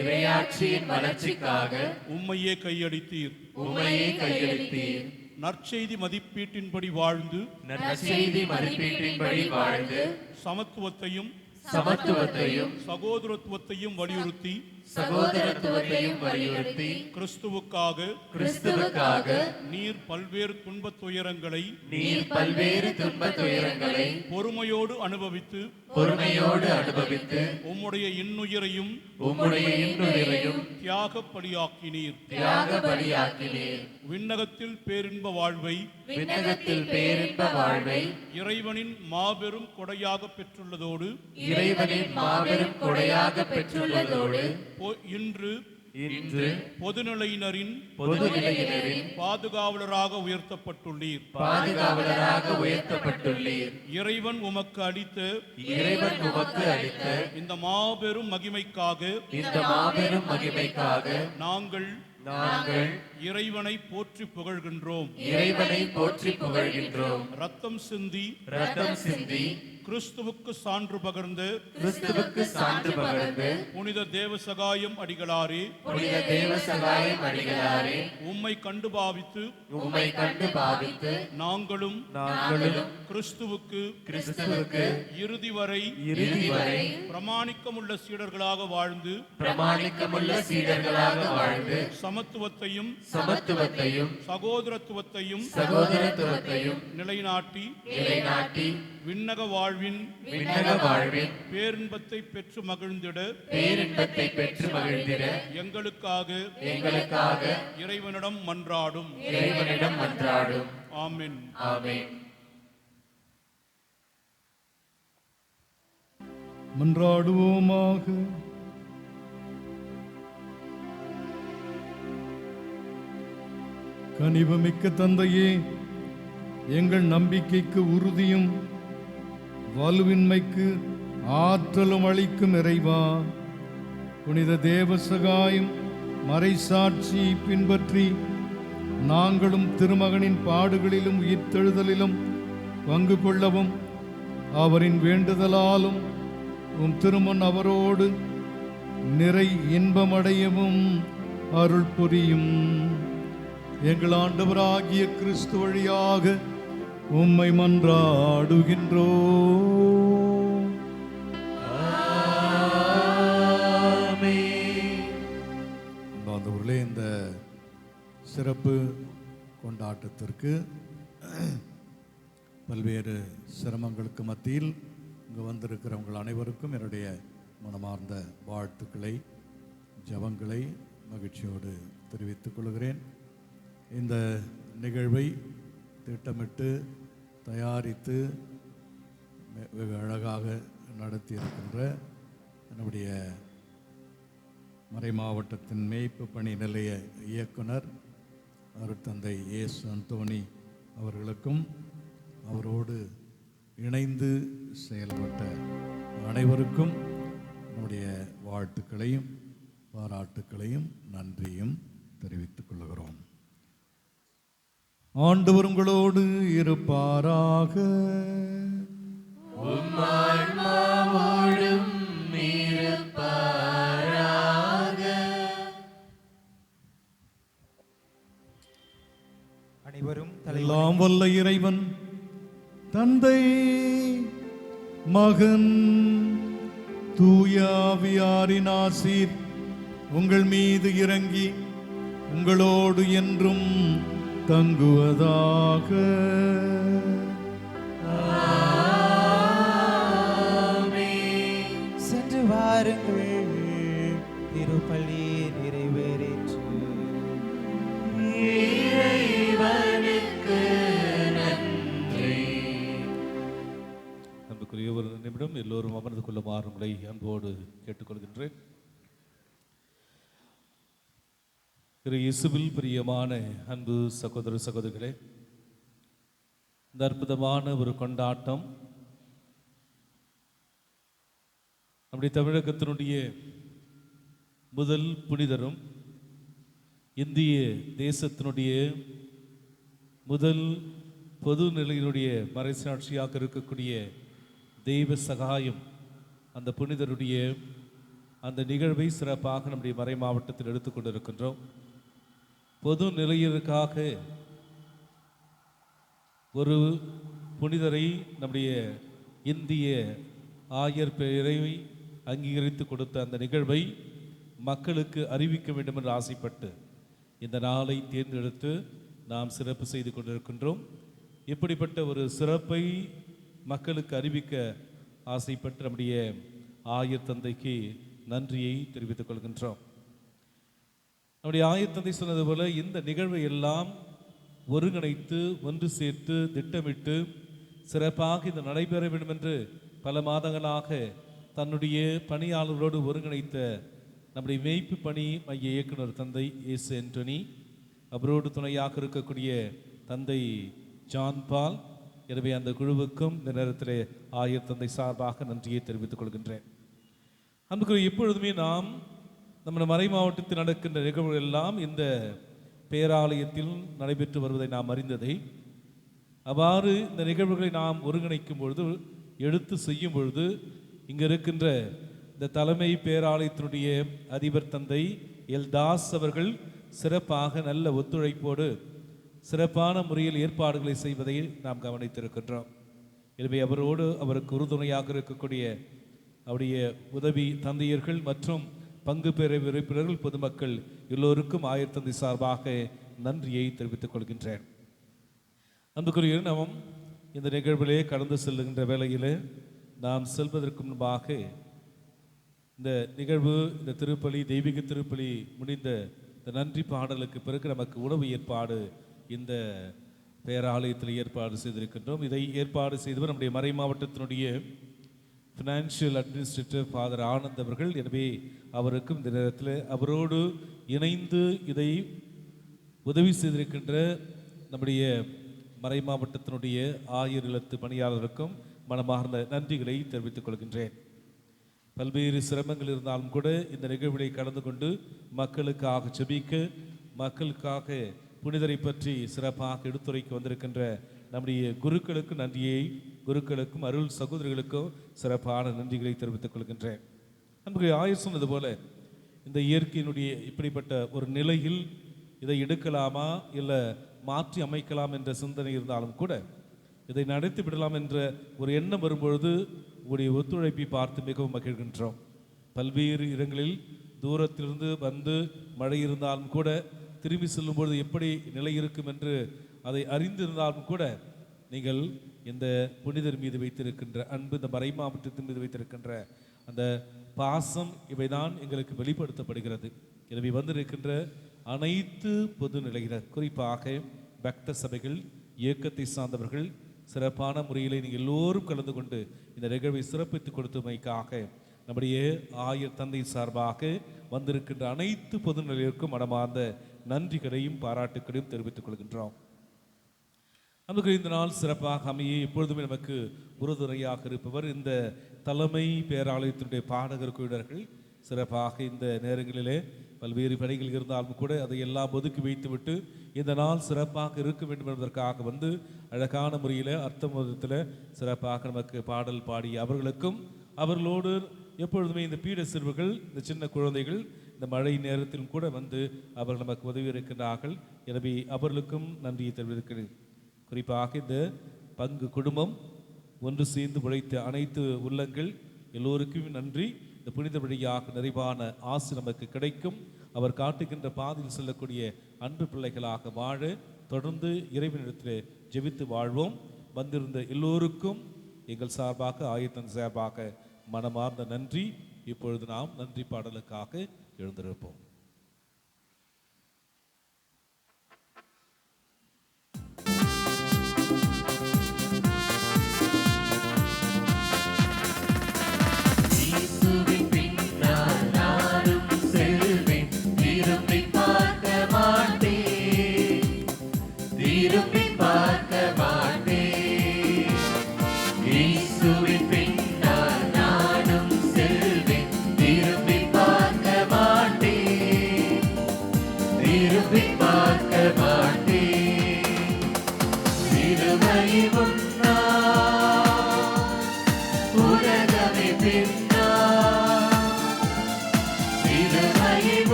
S8: இறையாட்சியின் வளர்ச்சிக்காக
S16: உம்மையே கையளித்தீர்.
S8: உம்மையே கையளித்தீர்.
S16: நற்செய்தி மதிப்பீட்டின்படி வாழ்ந்து
S8: நற்செய்தி மதிப்பீட்டின்படி வாழ்ந்து
S16: சமத்துவத்தையும்
S8: சமத்துவத்தையும்
S16: சகோதரத்துவத்தையும் வலியுறுத்தி
S8: சகோதரத்துவத்தையும் வலியுறுத்தி
S16: கிறிஸ்துவுக்காக
S8: நீர்
S16: பல்வேறு துன்பத் துயரங்களை பொறுமையோடு அனுபவித்து உம்முடைய இன்னுயிரையும் தியாக பலியாக்கினீர். விண்ணகத்தில் பேரின்ப வாழ்வை இறைவனின் மாபெரும் கொடையாக பெற்றுள்ளதோடு இன்று பொதுநிலையினரின் பாதுகாவலராக உயர்த்தப்பட்டுள்ளீர். இறைவன் உமக்கு அளித்த இந்த மாபெரும் மகிமைக்காக நாங்கள் இறைவனை போற்றி புகழ்கின்றோம். ரத்தம் சிந்தி கிறிஸ்துவுக்கு சான்று பகர்ந்து புனித தேவசகாயம் அடிகளாரே, உம்மை கண்டு பாவித்து நாங்களும் கிறிஸ்துவுக்கு இறுதி வரை பிரமாணிக்கமுள்ள சீடர்களாக வாழ்ந்து சமத்துவத்தையும் சகோதரத்துவத்தையும் நிலைநாட்டி விண்ணக வாழ்வின் பேரின்பத்தை பெற்று மகிழ்ந்திட எங்களுக்காக இறைவனிடம் மன்றாடும். ஆமென்.
S5: மன்றாடுவோமாக. கனிவுமிக்க தந்தையே, எங்கள் நம்பிக்கைக்கு உறுதியும் வலுவின்மைக்கு ஆற்றலும் அளிக்கும் இறைவா, புனித தேவசகாயம் மறைசாட்சி பின்பற்றி நாங்களும் திருமகனின் பாடுகளிலும் உயிர்த்தெழுதலிலும் பங்கு கொள்ளவும் அவரின் வேண்டுதலாலும் உம் திருமுன் அவரோடு நிறை இன்பமடையவும் அருள் புரியும். எங்கள் ஆண்டவராகிய கிறிஸ்து வழியாக உம்மை மன்றாடுகின்றோம். ஆண்டவர்களே, இந்த சிறப்பு கொண்டாட்டத்திற்கு பல்வேறு சிரமங்களுக்கு மத்தியில் இங்கு வந்திருக்கிறவங்கள் அனைவருக்கும் என்னுடைய மனமார்ந்த வாழ்த்துக்களை ஜெபங்களை மகிழ்ச்சியோடு தெரிவித்துக் கொள்கிறேன். இந்த நிகழ்வை திட்டமிட்டு தயாரித்து வெகு அழகாக நடத்தியிருக்கின்ற நம்முடைய மறை மாவட்டத்தின் மேய்ப்பு பணி நிலைய இயக்குனர் அருட்தந்தை ஏசு அந்தோணி அவர்களுக்கும் அவரோடு இணைந்து செயல்பட்ட அனைவருக்கும் நம்முடைய வாழ்த்துக்களையும் பாராட்டுக்களையும் நன்றியும் தெரிவித்துக் கொள்கிறோம். ஆண்டவர் உங்களோடு இருப்பாராக.
S19: அனைவரும்
S5: எல்லாம் வல்ல இறைவன் தந்தை மகன் தூயாவியாரின் ஆசீர் உங்கள் மீது இறங்கி உங்களோடு என்றும் தங்குவதாக.
S19: சென்று வாருங்கள், திருப்பலி நிறைவேறிற்று.
S17: அன்புக்குரிய ஒரு நிமிடம் எல்லோரும் அமர்ந்து கொள்ளுமாறு உங்களை அன்போடு கேட்டுக்கொள்கின்றேன். திரு இயேசுவில் பிரியமான அன்பு சகோதர சகோதரிகளே, இந்த அற்புதமான ஒரு கொண்டாட்டம் நம்முடைய தமிழகத்தினுடைய முதல் புனிதரும் இந்திய தேசத்தினுடைய முதல் பொது நிலையினுடைய மறைசாட்சியாக இருக்கக்கூடிய தெய்வ சகாயம் அந்த புனிதருடைய அந்த நிகழ்வை சிறப்பாக நம்முடைய மறை மாவட்டத்தில் எடுத்துக்கொண்டிருக்கின்றோம். பொது நிலையிற்காக ஒரு புனிதரை நம்முடைய இந்திய ஆயர் பெயரை அங்கீகரித்து கொடுத்த அந்த நிகழ்வை மக்களுக்கு அறிவிக்க வேண்டும் என்று ஆசைப்பட்டு இந்த நாளை தேர்ந்தெடுத்து நாம் சிறப்பு செய்து கொண்டிருக்கின்றோம். இப்படிப்பட்ட ஒரு சிறப்பை மக்களுக்கு அறிவிக்க ஆசைப்பட்டு நம்முடைய ஆயர் தந்தைக்கு நன்றியை தெரிவித்துக் கொள்கின்றோம். நம்முடைய ஆயர் தந்தை சொன்னது போல இந்த நிகழ்வை எல்லாம் ஒருங்கிணைத்து ஒன்று சேர்த்து திட்டமிட்டு சிறப்பாக இது நடைபெற வேண்டும் என்று பல மாதங்களாக தன்னுடைய பணியாளர்களோடு ஒருங்கிணைத்த நம்முடைய மேய்ப்பு பணி மைய இயக்குனர் தந்தை ஏசு ஆண்டனி, அவரோடு துணையாக இருக்கக்கூடிய தந்தை ஜான் பால், எனவே அந்த குழுவுக்கும் இந்த நேரத்தில் ஆயர் தந்தை சார்பாக நன்றியை தெரிவித்துக் கொள்கின்றேன். அன்புக்குரிய எப்பொழுதுமே நாம் நம்ம மறை மாவட்டத்தில் நடக்கின்ற நிகழ்வுகள் எல்லாம் இந்த பேராலயத்தில் நடைபெற்று வருவதை நாம் அறிந்ததை, அவ்வாறு இந்த நிகழ்வுகளை நாம் ஒருங்கிணைக்கும் பொழுது எடுத்து செய்யும் பொழுது இங்கே இருக்கின்ற இந்த தலைமை பேராலயத்தினுடைய அதிபர் தந்தை எல்தாஸ் அவர்கள் சிறப்பாக நல்ல ஒத்துழைப்போடு சிறப்பான முறையில் ஏற்பாடுகளை செய்வதை நாம் கவனித்திருக்கின்றோம். எனவே அவரோடு அவருக்கு உறுதுணையாக இருக்கக்கூடிய அவருடைய உதவி தந்தையர்கள் மற்றும் பங்கு பெற உறுப்பினர்கள் பொதுமக்கள் எல்லோருக்கும் ஆயர் தந்தை சார்பாக நன்றியை தெரிவித்துக் கொள்கின்றேன். அன்புக்குரிய நாம் இந்த நிகழ்விலே கடந்து செல்லுகின்ற வேளையில் நாம் செல்வதற்கு முன்பாக இந்த நிகழ்வு, இந்த திருப்பலி, தெய்வீக திருப்பலி முடிந்த இந்த நன்றி பாடலுக்கு பிறகு நமக்கு உணவு ஏற்பாடு இந்த பேராலயத்தில் ஏற்பாடு செய்திருக்கின்றோம். இதை ஏற்பாடு செய்தவர் நம்முடைய மறை மாவட்டத்தினுடைய ஃபினான்ஷியல் அட்மினிஸ்ட்ரேட்டர் ஃபாதர் ஆனந்த் அவர்கள். எனவே அவருக்கும் இந்த நேரத்தில் அவரோடு இணைந்து இதை உதவி செய்திருக்கின்ற நம்முடைய மறை மாவட்டத்தினுடைய ஆயர் இல்லத்து பணியாளருக்கும் மனமார்ந்த நன்றிகளை தெரிவித்துக் கொள்கின்றேன். பல்வேறு சிரமங்கள் இருந்தாலும் கூட இந்த நிகழ்வினை கலந்து கொண்டு மக்களுக்காக ஜெபிக்க, மக்களுக்காக புனிதரை பற்றி சிறப்பாக எடுத்துரைக்க வந்திருக்கின்ற நம்முடைய குருக்களுக்கு நன்றியை, குருக்களுக்கும் அருள் சகோதரிகளுக்கும் சிறப்பான நன்றிகளை தெரிவித்துக் கொள்கின்றேன். அன்புக்கு ஆயர் சொன்னது போல இந்த இயற்கையினுடைய இப்படிப்பட்ட ஒரு நிலையில் இதை எடுக்கலாமா இல்லை மாற்றி அமைக்கலாம் என்ற சிந்தனை இருந்தாலும் கூட இதை நடத்தி விடலாம் என்ற ஒரு எண்ணம் வரும்பொழுது உங்களுடைய ஒத்துழைப்பை பார்த்து மிகவும் மகிழ்கின்றோம். பல்வேறு இடங்களில் தூரத்திலிருந்து வந்து மழை இருந்தாலும் கூட திரும்பி செல்லும்பொழுது எப்படி நிலை இருக்கும் என்று அதை அறிந்திருந்தாலும் கூட நீங்கள் இந்த புனிதர் மீது வைத்திருக்கின்ற அன்பு, இந்த மறை மாவட்டத்தின் மீது வைத்திருக்கின்ற அந்த பாசம் இவைதான் எங்களுக்கு வெளிப்படுத்தப்படுகிறது. எனவே வந்திருக்கின்ற அனைத்து பொதுநிலையினர், குறிப்பாக பக்த சபைகள், இயக்கத்தை சார்ந்தவர்கள், சிறப்பான முறையில் நீங்கள் எல்லோரும் கலந்து கொண்டு இந்த நிகழ்வை சிறப்பித்துக் கொடுத்தமைக்காக நம்முடைய ஆயர் தந்தை சார்பாக வந்திருக்கின்ற அனைத்து பொதுநிலையருக்கும் மனமார்ந்த நன்றிகளையும் பாராட்டுகளையும் தெரிவித்துக் கொள்கின்றோம். நமக்கு இந்த நாள் சிறப்பாக அமைய எப்பொழுதுமே நமக்கு உறுதுணையாக இருப்பவர் இந்த தலைமை பேராலயத்தினுடைய பாடகர் குழுவினர்கள். சிறப்பாக இந்த நேரங்களிலே பல்வேறு பணிகள் இருந்தாலும் கூட அதை எல்லாம் ஒதுக்கி வைத்துவிட்டு இந்த நாள் சிறப்பாக இருக்க வேண்டும் என்பதற்காக வந்து அழகான முறையில் அர்த்த மதத்தில் சிறப்பாக நமக்கு பாடல் பாடி அவர்களுக்கும், அவர்களோடு எப்பொழுதுமே இந்த பீட சிறுவர்கள், இந்த சின்ன குழந்தைகள் இந்த மழை நேரத்திலும் கூட வந்து அவர்கள் நமக்கு உதவி இருக்கின்றார்கள். எனவே அவர்களுக்கும் நன்றியை தெரிவிக்கிறேன். குறிப்பாக இந்த பங்கு குடும்பம் ஒன்று சேர்ந்து உழைத்த அனைத்து உள்ளங்கள் எல்லோருக்கும் நன்றி. இந்த புனித வழியாக நிறைவான ஆசை நமக்கு கிடைக்கும். அவர் காட்டுகின்ற பாதையில் செல்லக்கூடிய அன்பு பிள்ளைகளாக வாழ தொடர்ந்து இறைவனிடத்தில் ஜெபித்து வாழ்வோம். வந்திருந்த எல்லோருக்கும் எங்கள் சார்பாக, ஆயத்தன் சார்பாக மனமார்ந்த நன்றி. இப்பொழுது நாம் நன்றி பாடலுக்காக எழுந்திருப்போம்.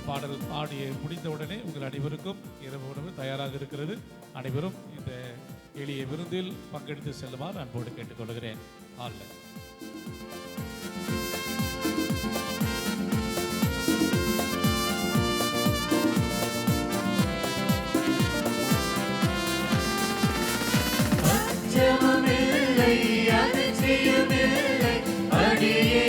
S1: பாடல் பாடிய முடிந்தவுடனே உங்கள் அனைவருக்கும் இரவு உணவு தயாராக இருக்கிறது. அனைவரும் இந்த எளிய விருந்தில் பங்கெடுத்து செல்லுமாறு அன்போடு கேட்டுக்கொள்கிறேன். ஆல்ல
S8: அச்சமுமில்லை, அதிர்ச்சியுமில்லை, அடியே